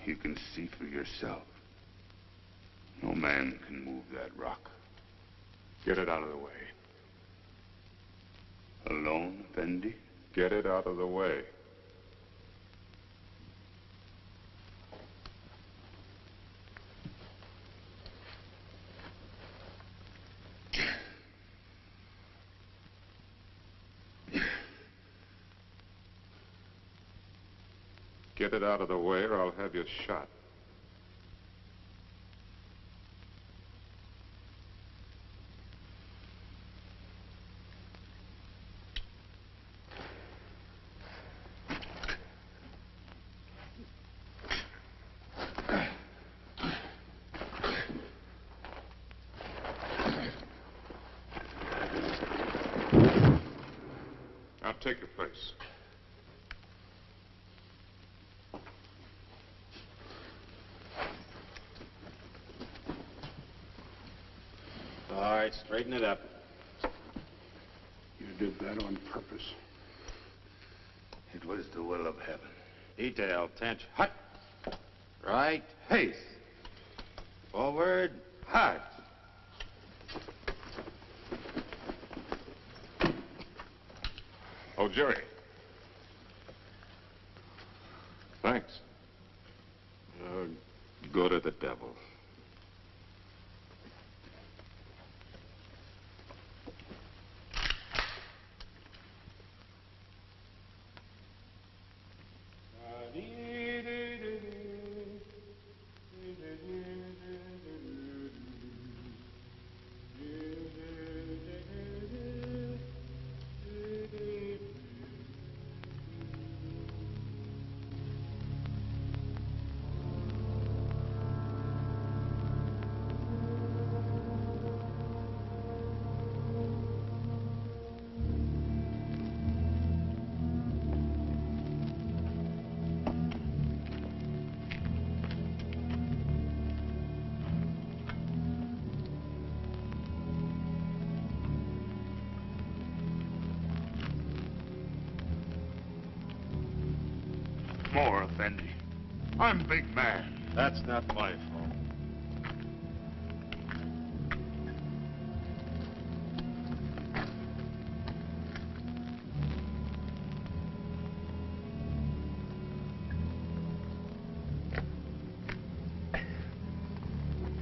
You can see for yourself. No man can move that rock.
Get it out of the way.
Alone, Effendi?
Get it out of the way. Get it out of the way or I'll have you shot. Now take your place.
All right, straighten it up.
You did that on purpose. It was the will of heaven.
Detail, tension. Hut. Right, haste. Forward, hard.
Oh, Jerry. Thanks.
Go to the devil. More, Effendi. I'm big man.
That's not my fault.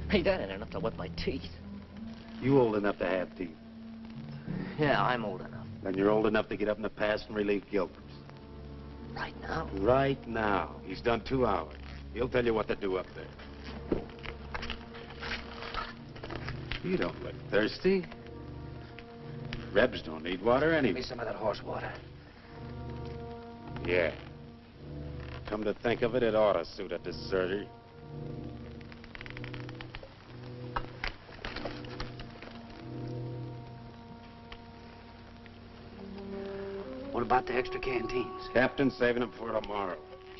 Hey, that ain't enough to wet my teeth.
You old enough to have teeth.
Yeah, I'm old enough.
Then you're old enough to get up in the past and relieve Gilbert.
Right now?
Right now. He's done 2 hours. He'll tell you what to do up there. You don't look thirsty. Rebs don't need water
Give
anyway.
me some of that horse water.
Yeah. Come to think of it, it ought to suit a deserter.
What about the extra canteens?
Captain's saving them for tomorrow.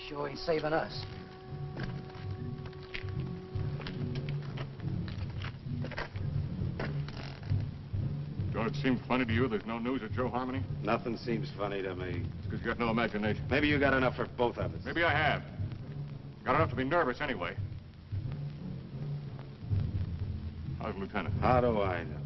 Sure ain't saving us.
Don't it seem funny to you there's no news of Joe Harmony?
Nothing seems funny to me.
It's because you got no imagination.
Maybe you got enough for both of us.
Maybe I have. Got enough to be nervous anyway. How's Lieutenant?
How do I know?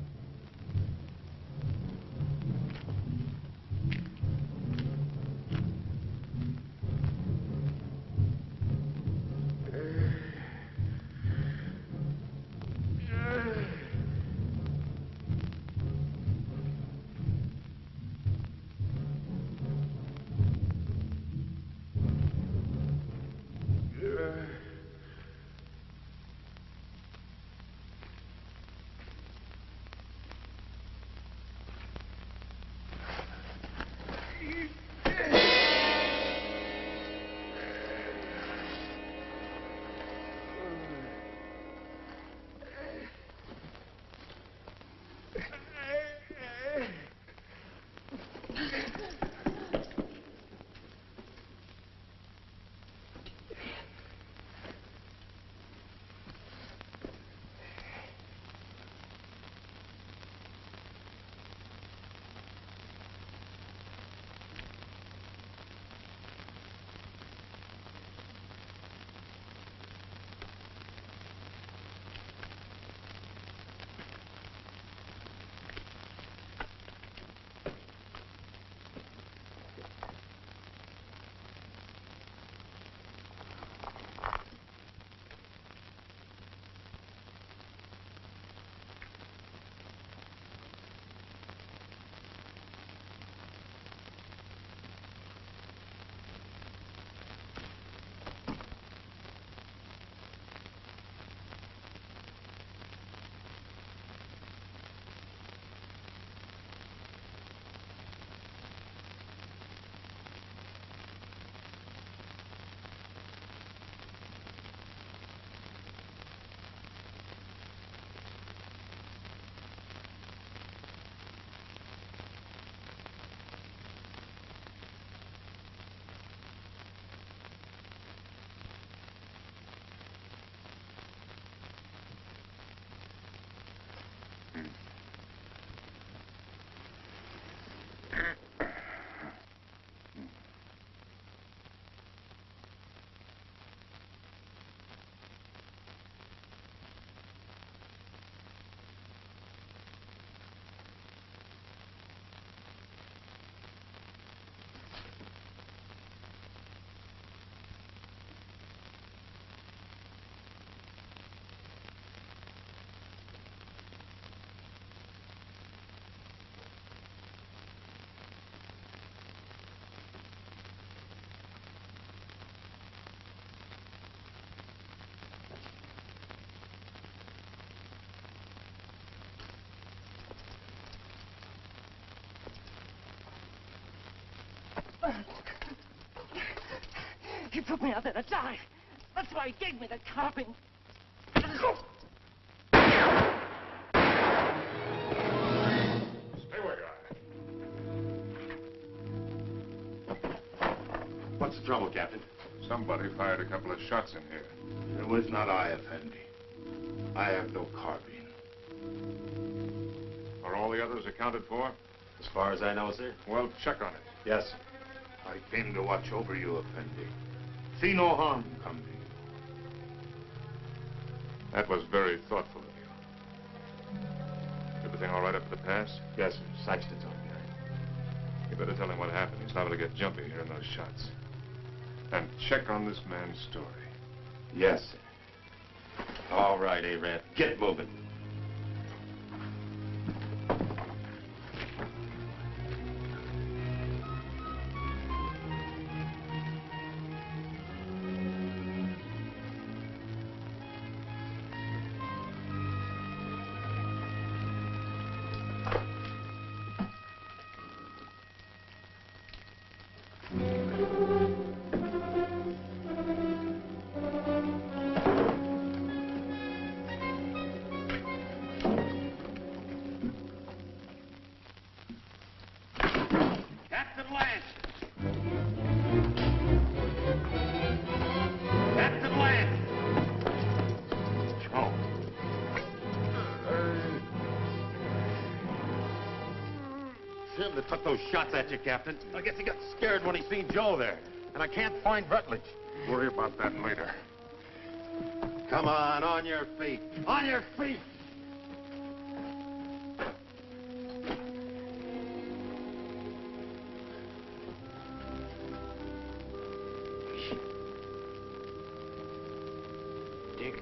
He put me out there to die. That's why he gave me the carping.
Stay where you are.
What's the trouble, Captain?
Somebody fired a couple of shots in here.
It was not I, Effendi. I have no carbine.
Are all the others accounted for?
As far as I know, sir.
Well, check on it.
Yes, sir.
I came to watch over you, Effendi. See no harm come to you.
That was very thoughtful of you. Everything all right up at the pass?
Yes, sir. Saxton's on behind.
You better tell him what happened. He's liable to get jumpy hearing those shots. And check on this man's story.
Yes, sir. All right, Arab. Get moving.
Captain Lance! Captain Lance!
Oh. Jim that took those shots at you, Captain. I guess he got scared when he seen Joe there. And I can't find Rutledge.
Worry about that later.
Come on your feet. On your feet!
Dick,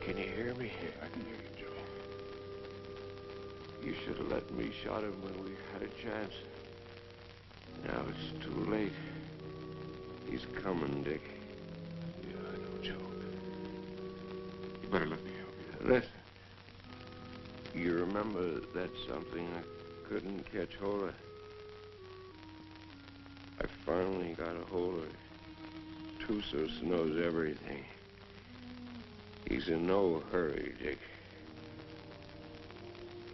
can you hear me?
I can hear you, Joe.
You should have let me shot him when we had a chance. Now it's too late. He's coming, Dick.
Yeah, I know, Joe. You better let me help you.
Listen. You remember that something I couldn't catch hold of? I finally got a hold of it. Tussos knows everything. He's in no hurry, Dick.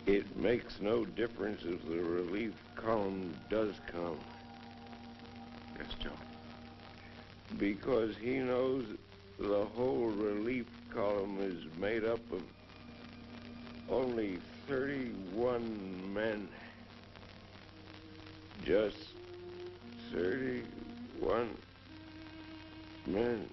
It makes no difference if the relief column does come.
Yes, Joe.
Because he knows the whole relief column is made up of only 31 men. Just 31 men.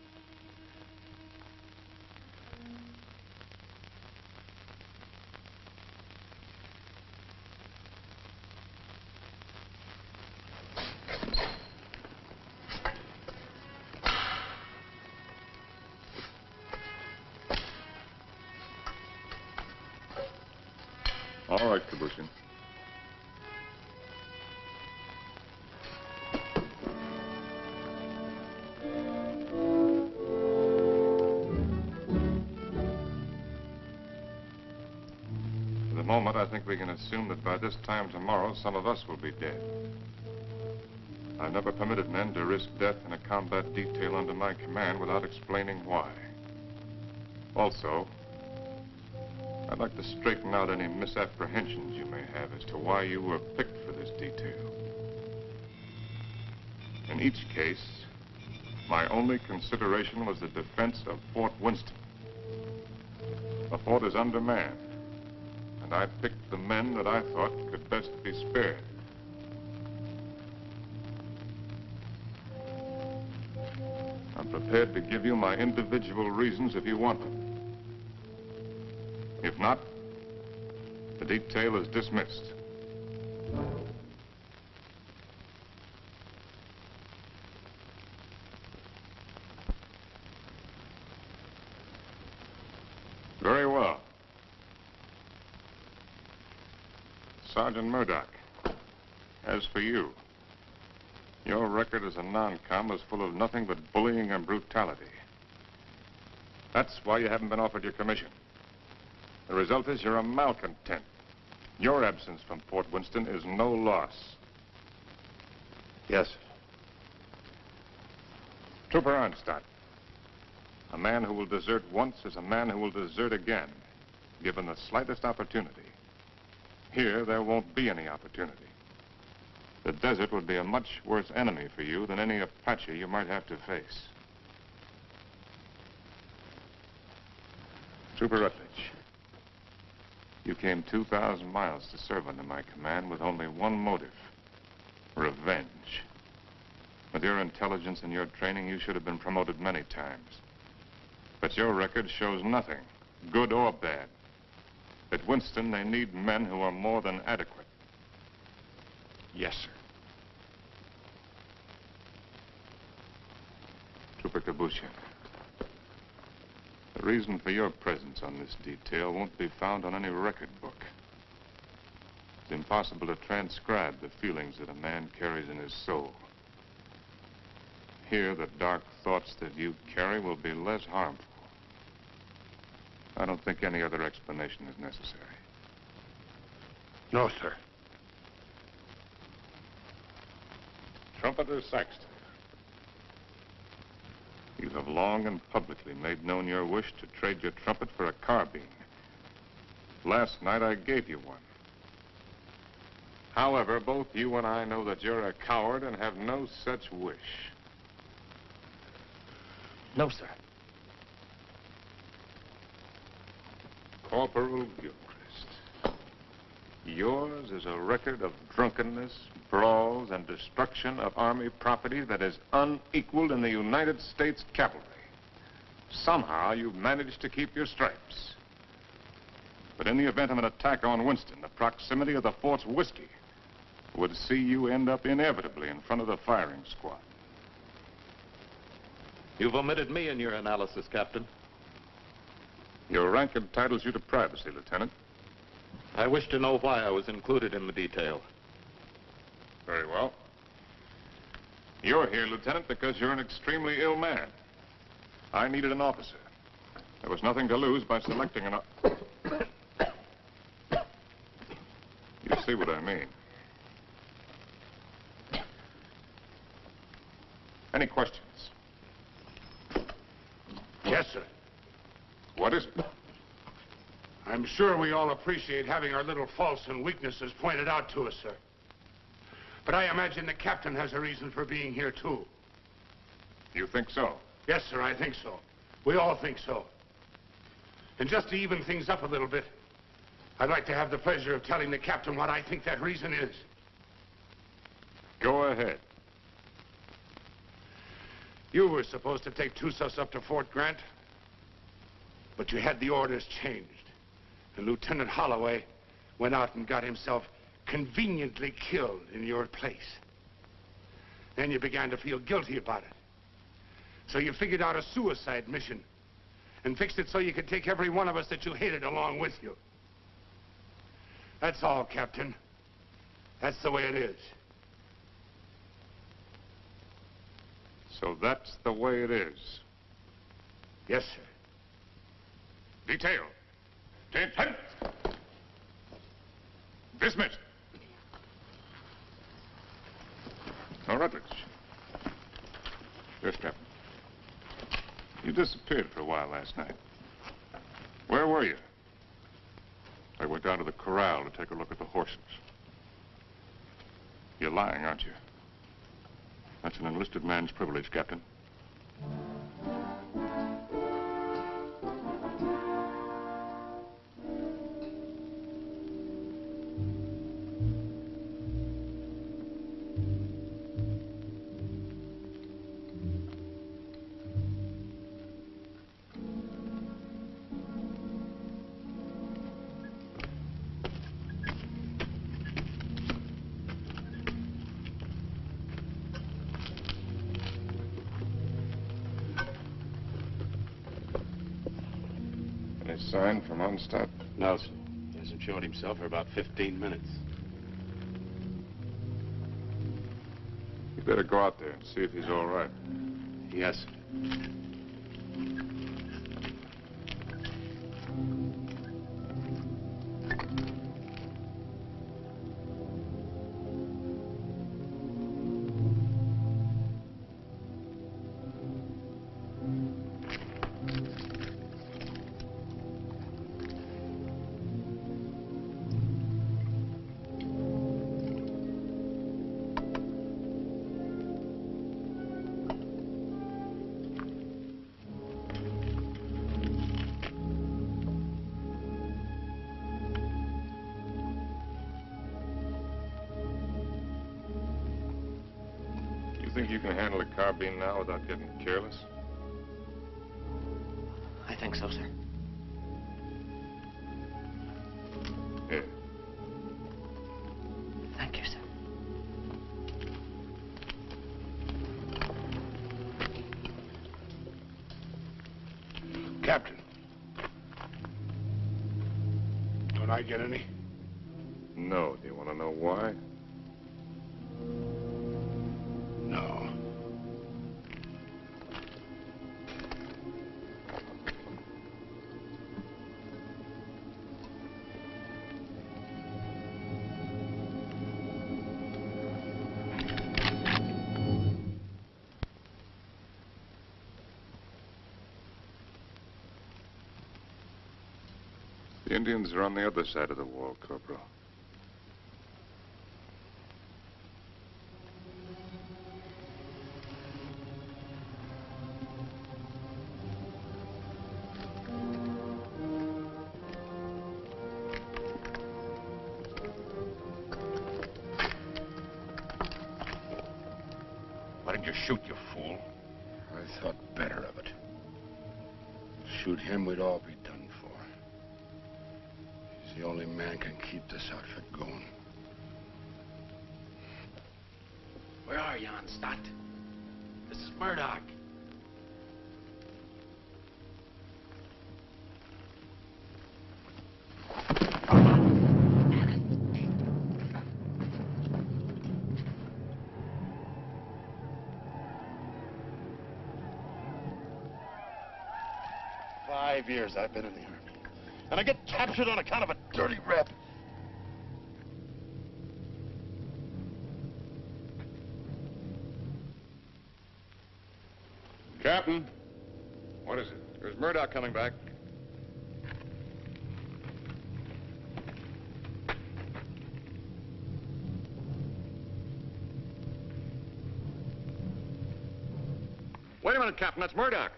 All right, Kabushin. For the moment, I think we can assume that by this time tomorrow, some of us will be dead. I've never permitted men to risk death in a combat detail under my command without explaining why. Also, I'd like to straighten out any misapprehensions you may have as to why you were picked for this detail. In each case, my only consideration was the defense of Fort Winston. The fort is undermanned, and I picked the men that I thought could best be spared. I'm prepared to give you my individual reasons if you want them. If not, the detail is dismissed. Very well. Sergeant Murdoch, as for you, your record as a non-com is full of nothing but bullying and brutality. That's why you haven't been offered your commission. The result is you're a malcontent. Your absence from Fort Winston is no loss.
Yes, sir. Trooper Arnstadt. A man who will desert once is a man who will desert again, given the slightest opportunity. Here, there won't be any opportunity. The desert would be a much worse enemy for you than any Apache you might have to face. Trooper Rutledge, you came 2,000 miles to serve under my command with only one motive: revenge. With your intelligence and your training, you should have been promoted many times. But your record shows nothing, good or bad. At Winston, they need men who are more than adequate.
Yes, sir.
Trooper Kabushian, the reason for your presence on this detail won't be found on any record book. It's impossible to transcribe the feelings that a man carries in his soul. Here, the dark thoughts that you carry will be less harmful. I don't think any other explanation is necessary.
No, sir.
Trumpeter Saxton, you have long and publicly made known your wish to trade your trumpet for a carbine. Last night, I gave you one. However, both you and I know that you're a coward and have no such wish.
No, sir.
Corporal Gilchrist, yours is a record of drunkenness, brawls, and destruction of Army property that is unequaled in the United States cavalry. Somehow, you've managed to keep your stripes. But in the event of an attack on Winston, the proximity of the fort's whiskey would see you end up inevitably in front of the firing squad.
You've omitted me in your analysis, Captain.
Your rank entitles you to privacy, Lieutenant.
I wish to know why I was included in the detail.
Very well. You're here, Lieutenant, because you're an extremely ill man. I needed an officer. There was nothing to lose by selecting an... You see what I mean. Any questions?
Yes, sir.
What is it?
I'm sure we all appreciate having our little faults and weaknesses pointed out to us, sir. But I imagine the captain has a reason for being here, too.
You think so?
Yes, sir, I think so. We all think so. And just to even things up a little bit, I'd like to have the pleasure of telling the captain what I think that reason is.
Go ahead.
You were supposed to take Tussos up to Fort Grant, but you had the orders changed. And Lieutenant Holloway went out and got himself conveniently killed in your place. Then you began to feel guilty about it. So you figured out a suicide mission and fixed it so you could take every one of us that you hated along with you. That's all, Captain. That's the way it is.
So that's the way it is.
Yes, sir.
Detail. Ten. Dismissed. Now, Rutledge. Yes, Captain. You disappeared for a while last night. Where were you? I went down to the corral to take a look at the horses. You're lying, aren't you? That's an enlisted man's privilege, Captain. Any sign from Onstadt?
No, sir. He hasn't showed himself for about 15 minutes.
You better go out there and see if he's all right.
Yes, sir.
You think you can handle a carbine now without getting careless?
I think so, sir.
Here.
Thank you, sir.
Captain. Don't I get any?
No. Do you want to know why?
No.
The Indians are on the other side of the wall, Corporal.
Why did you shoot, you fool? I thought better of it. Shoot him, we'd all be done for. He's the only man can keep this outfit going.
Where are you, Stott? This is Murdoch.
"5 years I've been in the Army. And I get captured on account of a dirty rep.
Captain. What is it? There's Murdoch coming back. Wait a minute, Captain. That's Murdoch.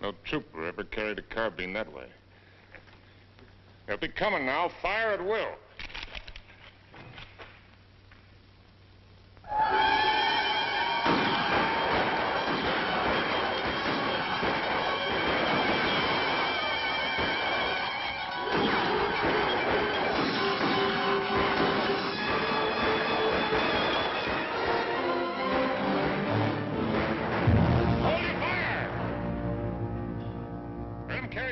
No trooper ever carried a carbine that way. They'll be coming now. Fire at will.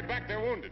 Back their wounded.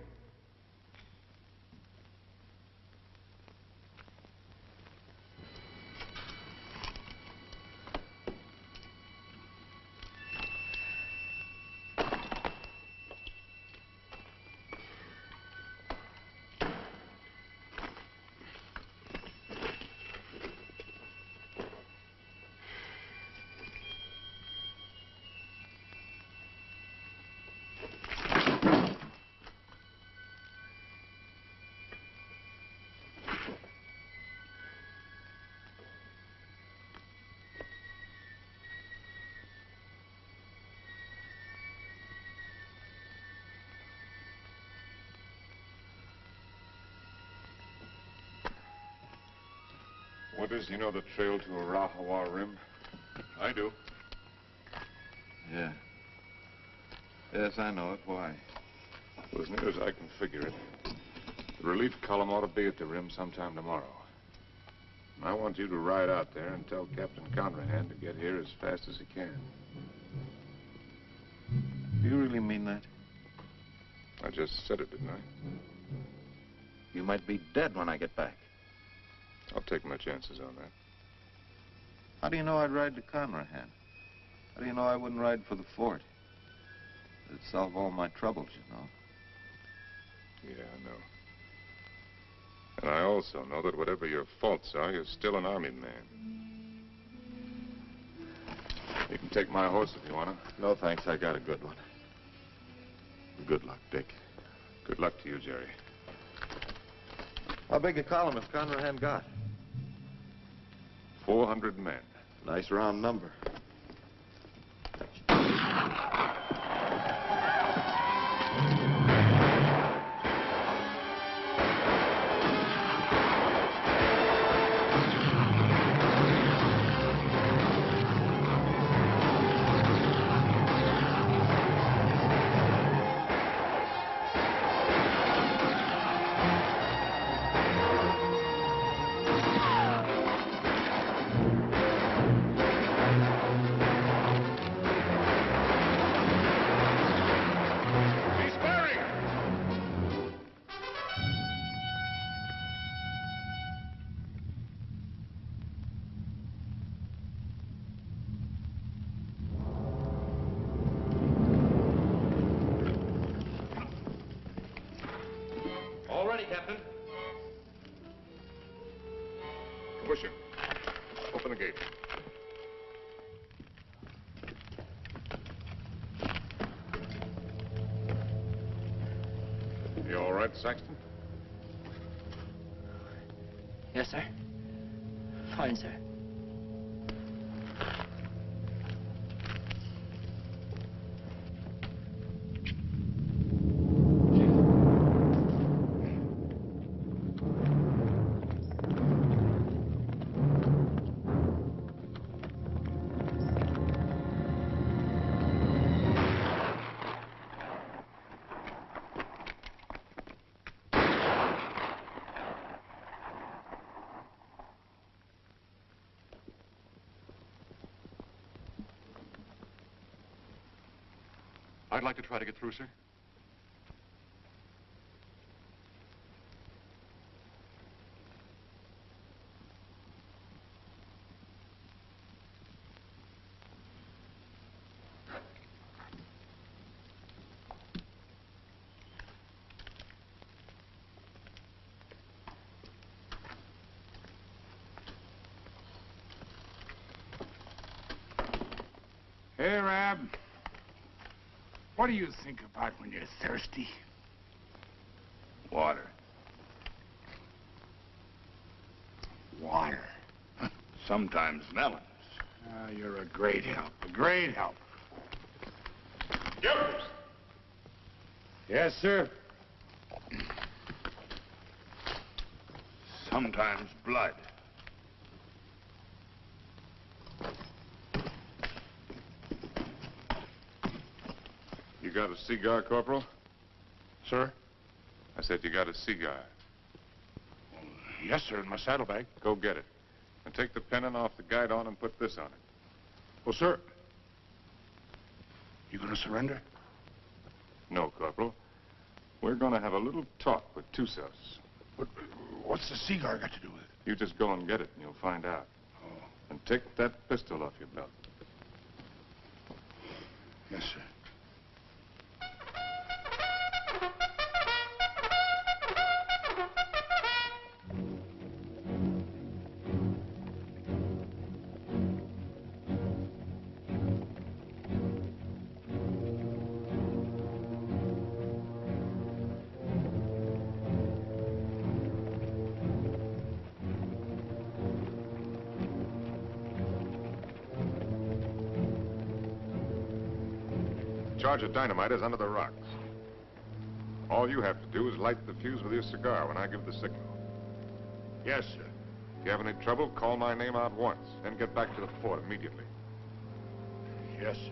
Withers, you know the trail to Arahawa Rim?
I do.
Yeah. Yes, I know it. Why? Well, as near as I can figure it, the relief column ought to be at the rim sometime tomorrow. And I want you to ride out there and tell Captain Conrahan to get here as fast as he can.
Do you really mean that?
I just said it, didn't I?
You might be dead when I get back.
I'll take my chances on that.
How do you know I'd ride to Conrahan? How do you know I wouldn't ride for the fort? It'd solve all my troubles, you know.
Yeah, I know. And I also know that whatever your faults are, you're still an Army man. You can take my horse if you want to.
No, thanks. I got a good one.
Good luck, Dick. Good luck to you, Jerry.
How big a column has Conrahan got?
400 men.
Nice round number.
Captain.
Busher, open the gate. You all right, Saxton?
Yes, sir. Fine, sir.
I'd like to try to get through, sir.
Hey, Rab. What do you think about when you're thirsty?
Water.
Water.
Sometimes melons.
You're a great help. A great help. Jokers! Yes, sir.
Sometimes blood.
You got a cigar, Corporal?
Sir?
I said you got a cigar.
Yes, sir, in my saddlebag.
Go get it. And take the pennon off the guidon and put this on it.
Well, sir, you gonna surrender?
No, Corporal. We're gonna have a little talk with Tussos.
But what's the cigar got to do with it?
You just go and get it and you'll find out.
Oh.
And take that pistol off your belt.
Yes, sir.
Charge of dynamite is under the rocks. All you have to do is light the fuse with your cigar when I give the signal.
Yes, sir.
If you have any trouble, call my name out once, then get back to the fort immediately.
Yes, sir.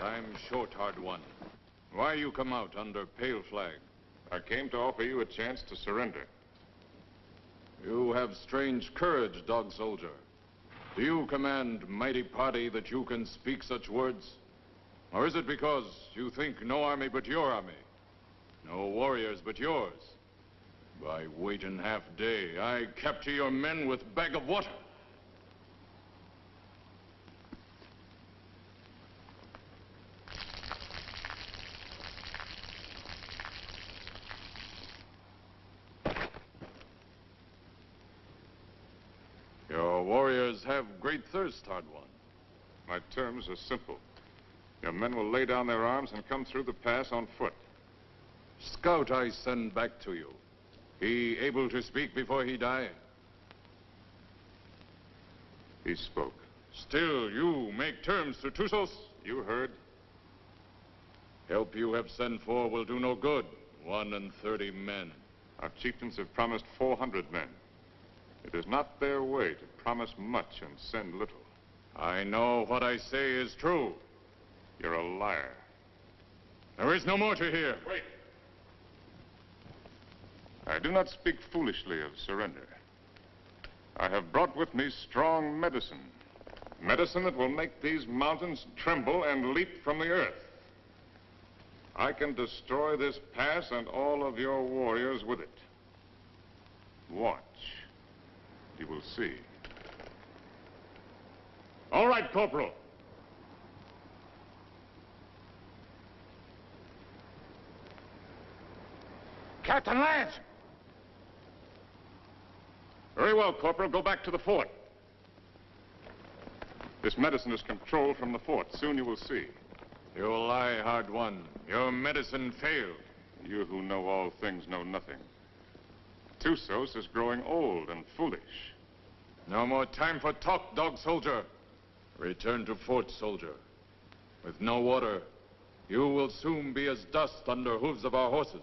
I'm short, hard one. Why you come out under pale flag?
I came to offer you a chance to surrender.
You have strange courage, dog soldier. Do you command mighty party that you can speak such words? Or is it because you think no army but your army? No warriors but yours? By waiting half day, I capture your men with bag of water. Your warriors have great thirst, hard one.
My terms are simple. Your men will lay down their arms and come through the pass on foot.
Scout I send back to you. He able to speak before he die?
He spoke.
Still, you make terms to Tussos?
You heard.
Help you have sent for will do no good. 31 men.
Our chieftains have promised 400 men. It is not their way to promise much and send little.
I know what I say is true.
You're a liar.
There is no more to hear.
Wait. I do not speak foolishly of surrender. I have brought with me strong medicine. Medicine that will make these mountains tremble and leap from the earth. I can destroy this pass and all of your warriors with it. Watch. You will see.
All right, Corporal.
Captain Lance!
Very well, Corporal. Go back to the fort. This medicine is controlled from the fort. Soon you will see.
You lie, hard one. Your medicine failed.
You who know all things know nothing. Tusos is growing old and foolish.
No more time for talk, dog soldier. Return to fort, soldier. With no water, you will soon be as dust under hooves of our horses.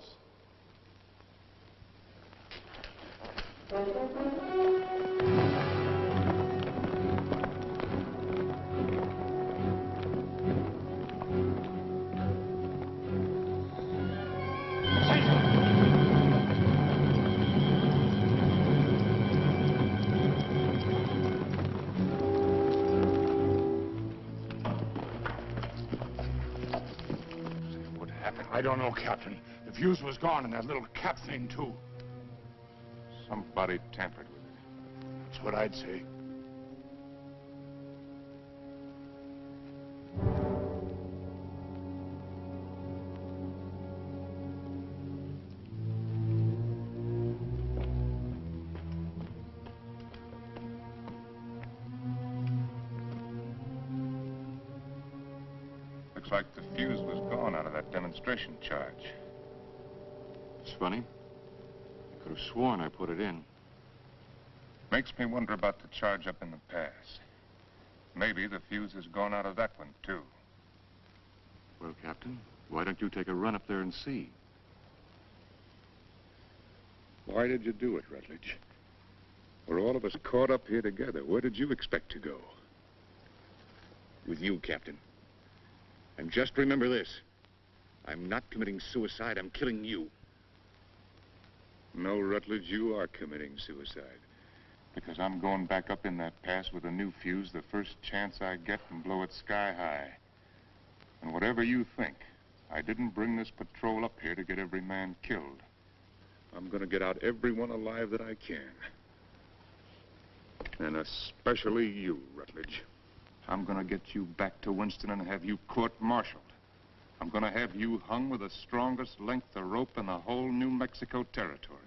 I don't know, Captain. The fuse was gone and that little cap thing, too.
Somebody tampered with it.
That's what I'd say.
Looks like the fuse was gone out of that demonstration charge.
It's funny. I could have sworn I put it in.
Makes me wonder about the charge up in the pass. Maybe the fuse has gone out of that one, too.
Well, Captain, why don't you take a run up there and see?
Why did you do it, Rutledge? We're all of us caught up here together. Where did you expect to go? With you, Captain. And just remember this. I'm not committing suicide. I'm killing you. No, Rutledge, you are committing suicide.
Because I'm going back up in that pass with a new fuse the first chance I get and blow it sky high. And whatever you think, I didn't bring this patrol up here to get every man killed.
I'm going to get out everyone alive that I can. And especially you, Rutledge.
I'm going to get you back to Winston and have you court-martialed. I'm going to have you hung with the strongest length of rope in the whole New Mexico territory.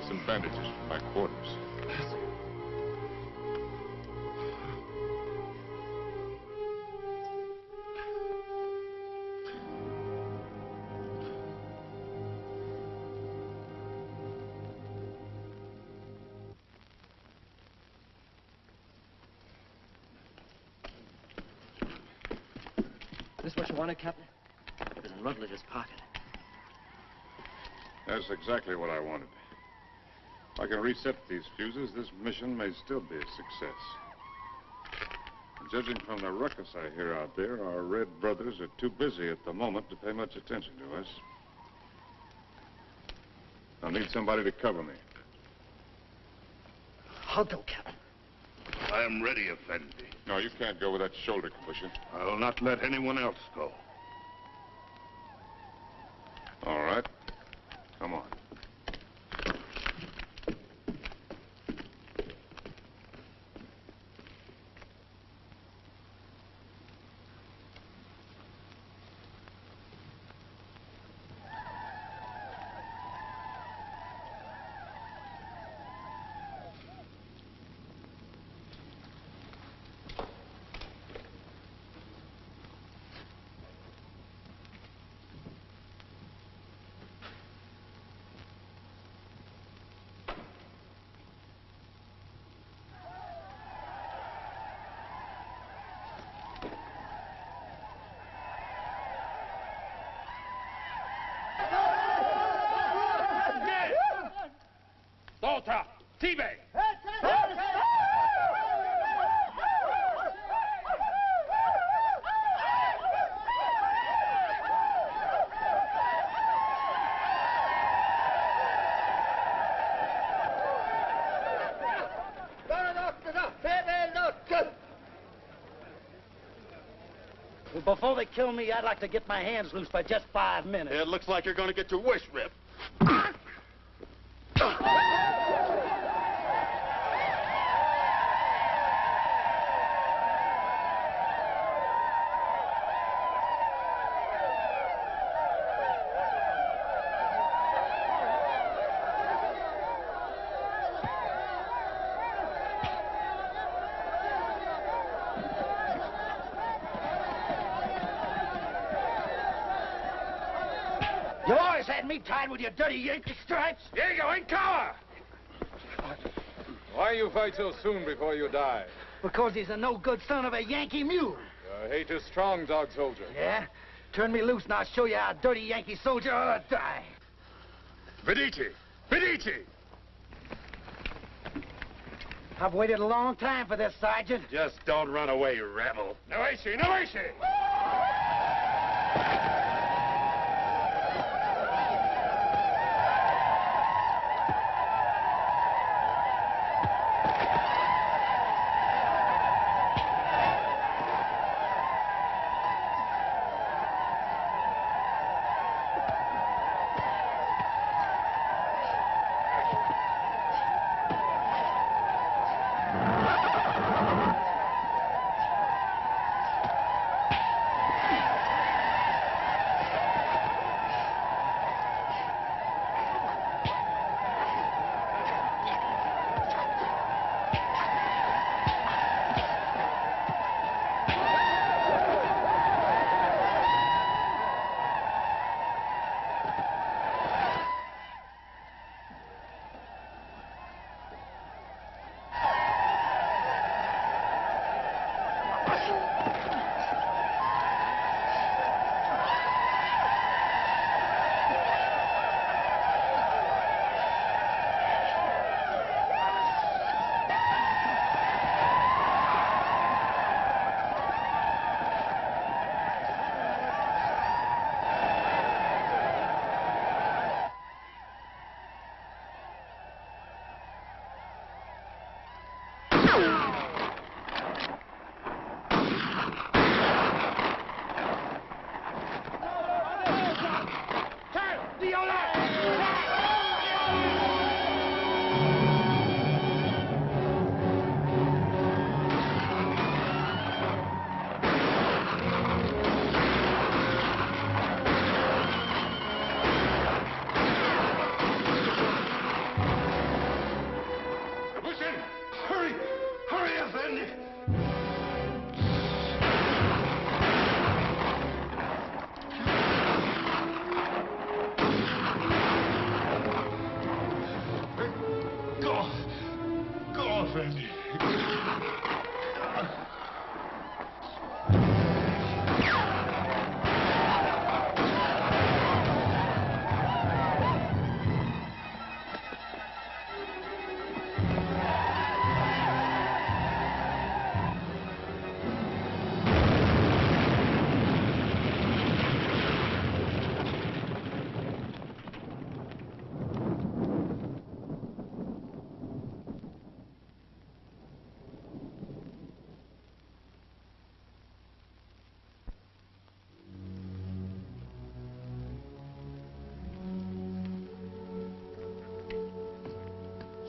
some bandages from my quarters.
This what you wanted, Captain? It was in Rutledge's pocket.
That's exactly what I wanted. If I can reset these fuses, this mission may still be a success. Judging from the ruckus I hear out there, our Red brothers are too busy at the moment to pay much attention to us. I'll need somebody to cover me.
I'll go, Captain.
I am ready, Effendi.
No, you can't go with that shoulder cushion.
I will not let anyone else go.
All right. Come on.
Volta! T-Bay!
Before they kill me, I'd like to get my hands loose for just 5 minutes.
It looks like you're going to get your wish ripped.
You always had me tied with your dirty Yankee stripes.
Here you go, in cover!
Why you fight so soon before you die?
Because he's a no-good son of a Yankee mule.
Your hate is strong, dog soldier.
Yeah? Turn me loose and I'll show you how a dirty Yankee soldier ought to die.
Vidici! Vidici!
I've waited a long time for this, Sergeant.
Just don't run away, you rebel. No issue, no issue!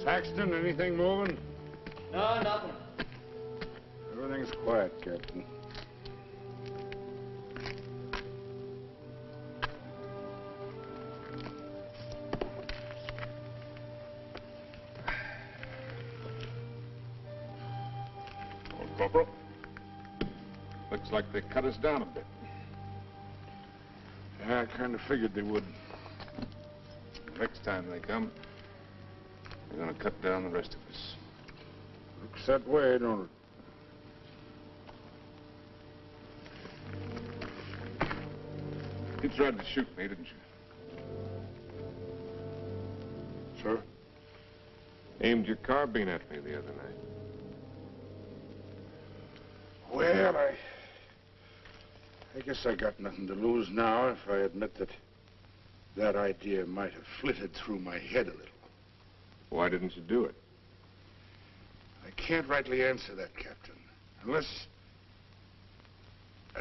Saxton, anything moving?
No, nothing.
Everything's quiet, Captain.
Corporal. Looks like they cut us down a bit.
Yeah, I kind of figured they would.
Next time they come, they're going to cut down the rest of us.
Looks that way, don't it?
You tried to shoot me, didn't you?
Sir?
Aimed your carbine at me the other night.
Well, I guess I got nothing to lose now if I admit that idea might have flitted through my head a little.
Why didn't you do it?
I can't rightly answer that, Captain.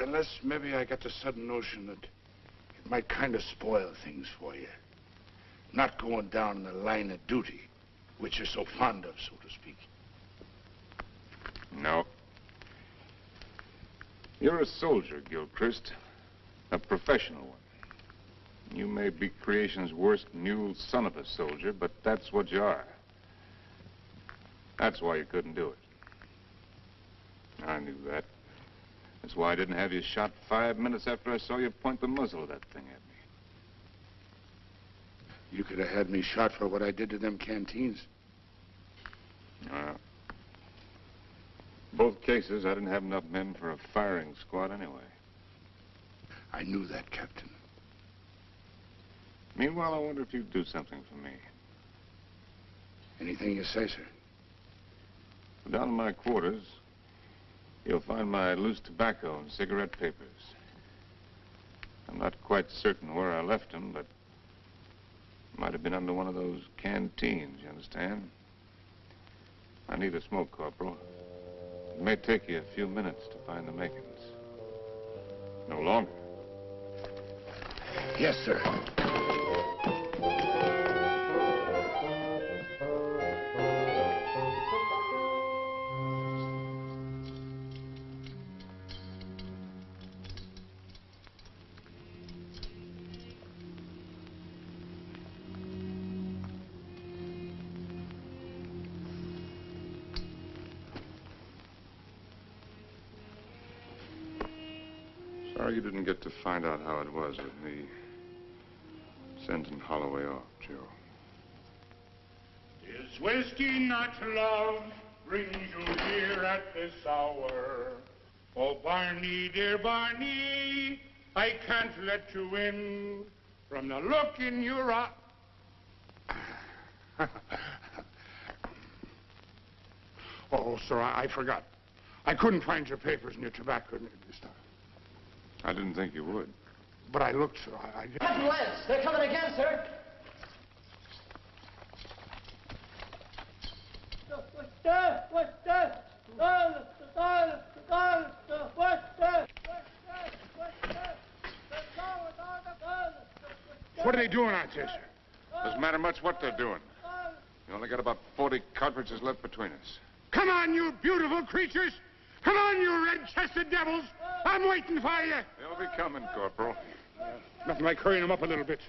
Unless maybe I got the sudden notion that it might kind of spoil things for you. Not going down in the line of duty, which you're so fond of, so to speak.
No. You're a soldier, Gilchrist. A professional one. You may be creation's worst mule son of a soldier, but that's what you are. That's why you couldn't do it. I knew that. That's why I didn't have you shot 5 minutes after I saw you point the muzzle of that thing at me.
You could have had me shot for what I did to them canteens.
Both cases, I didn't have enough men for a firing squad anyway.
I knew that, Captain.
Meanwhile, I wonder if you'd do something for me.
Anything you say, sir.
Down in my quarters, you'll find my loose tobacco and cigarette papers. I'm not quite certain where I left them, but it might have been under one of those canteens, you understand? I need a smoke, Corporal. It may take you a few minutes to find the makings. No longer.
Yes, sir.
Sorry you didn't get to find out how it was with me sending Holloway off, Joe.
Is whiskey not love brings you here at this hour? Oh, Barney, dear Barney, I can't let you in from the look in your eye. Oh, sir, I forgot. I couldn't find your papers and your tobacco this time.
I didn't think you would.
But I looked, sir.
Captain Lance, they're coming again, sir.
What are they doing out there, sir?
Doesn't matter much what they're doing. You only got about 40 cartridges left between us.
Come on, you beautiful creatures! Come on, you red-chested devils! I'm waiting for you!
They'll be coming, Corporal.
Nothing like hurrying them up a little bit.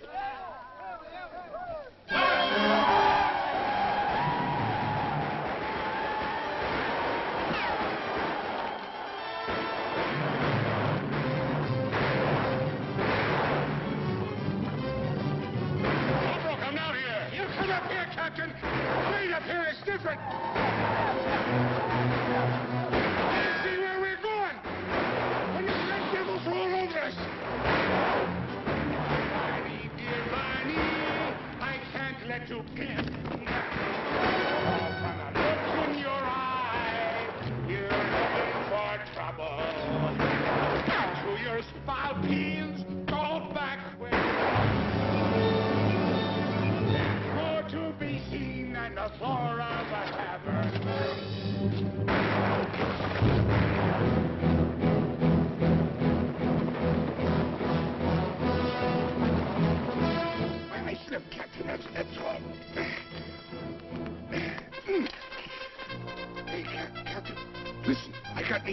Corporal, come down here! You come up here, Captain! Wait up here, it's different! See where we're going! When these red devils roll over us! Barney, dear Barney, I can't let you get. From the look in your eye, you're heading for trouble. To your spalpeens, go back where there's more to be seen than the floor of a tavern. I slipped, Captain. That's all.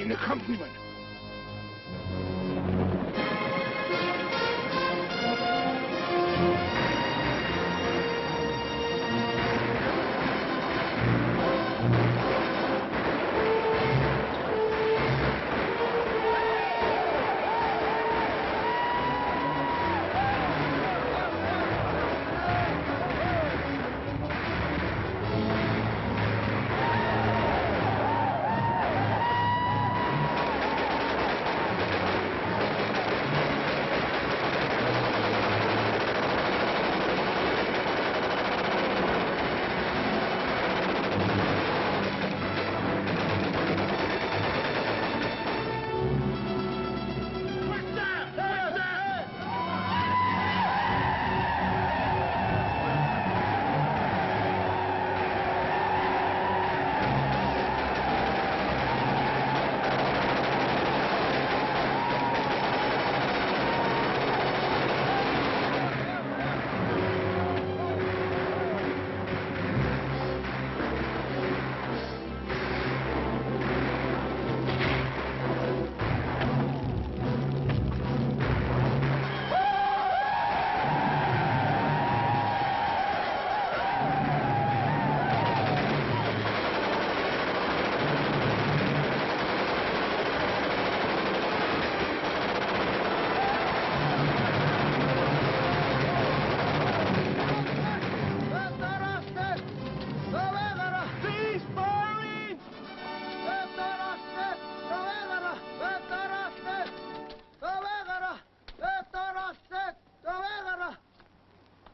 in the complement.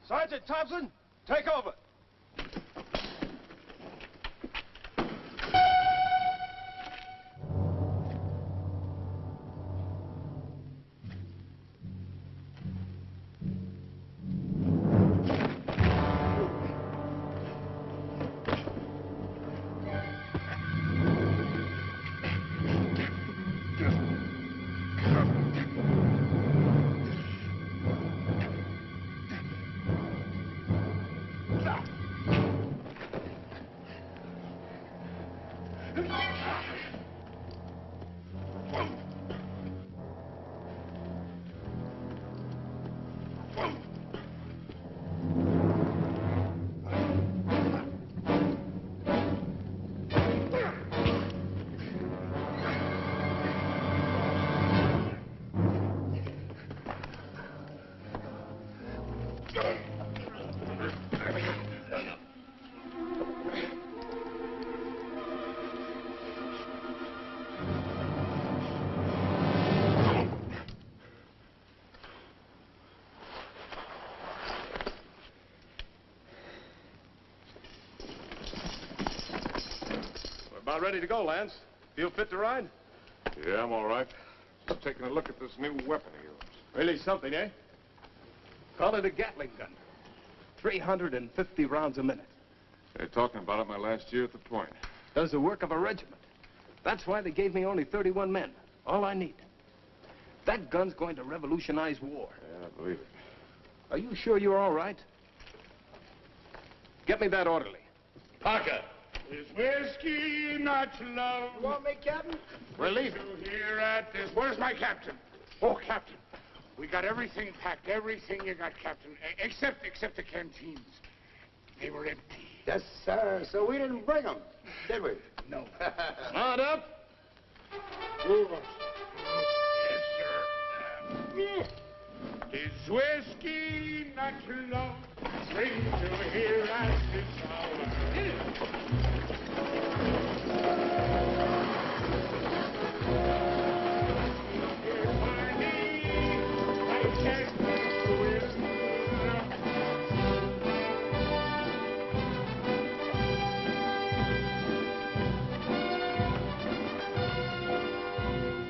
Sergeant Thompson, take over.
About ready to go, Lance. Feel fit to ride?
Yeah, I'm all right. Just taking a look at this new weapon of yours.
Really something, eh? Call it a Gatling gun. 350 rounds a minute.
They're talking about it my last year at the point.
Does the work of a regiment. That's why they gave me only 31 men. All I need. That gun's going to revolutionize war.
Yeah, I believe it.
Are you sure you're all right? Get me that orderly.
Parker. Is whiskey not love?
You want me, Captain?
We're leaving.
Here at this. Where's my captain? Oh, Captain. We got everything packed. Everything you got, Captain. Except the canteens. They were empty.
Yes, sir. So we didn't bring them, did we?
No.
Mount up.
Yes, sir. Is whiskey not love? Bring to here at this hour.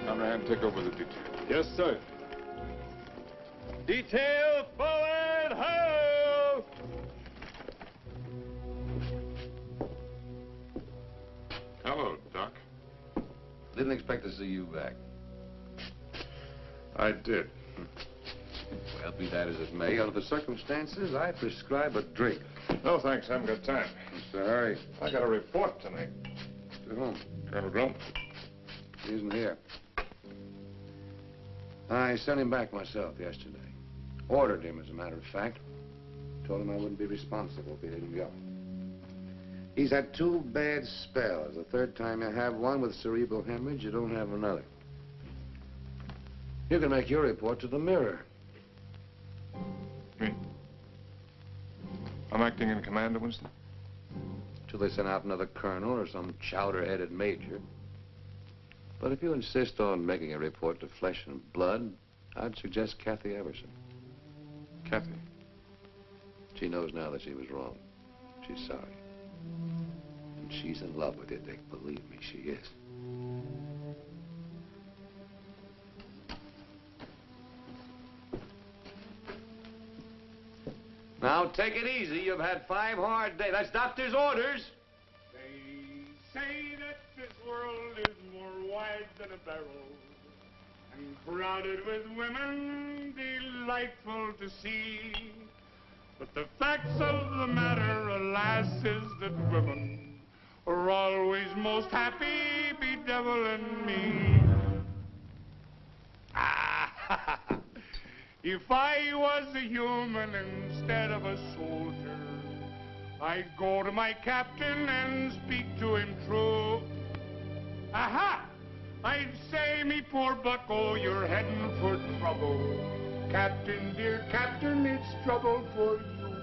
Conrad, take over the detail.
Yes, sir. Detail forward, ho!
Hello, Doc.
Didn't expect to see you back.
I did.
Well, be that as it may, under the circumstances, I prescribe a drink.
No, thanks. I haven't got time.
What's the hurry?
I got a report tonight.
To whom?
Colonel Glum.
isn't here. I sent him back myself yesterday. Ordered him, as a matter of fact. Told him I wouldn't be responsible if he didn't go. He's had 2 bad spells. The third time you have one with cerebral hemorrhage, you don't have another. You can make your report to the Mirror.
Me? I'm acting in command of Winston?
Till they send out another colonel or some chowder-headed major. But if you insist on making a report to Flesh and Blood, I'd suggest Kathy Everson.
Kathy?
She knows now that she was wrong. She's sorry. And she's in love with you, Dick. Believe me, she is. Now, take it easy. You've had 5 hard days. That's doctor's orders.
They say that this world is more wide than a barrel and crowded with women delightful to see. But the facts of the matter, alas, is that women are always most happy bedeviling me. If I was a human instead of a soldier, I'd go to my captain and speak to him true. Aha! I'd say, me poor bucko, you're heading for trouble. Captain, dear captain, it's trouble for you.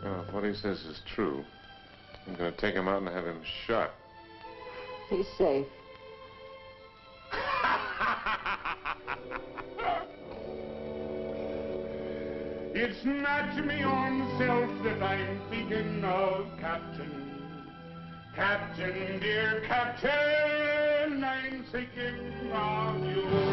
Well, if what he says is true, I'm going to take him out and have him shot.
He's safe.
It's not me own self that I'm thinking of, Captain. Captain, dear Captain, I'm thinking of you.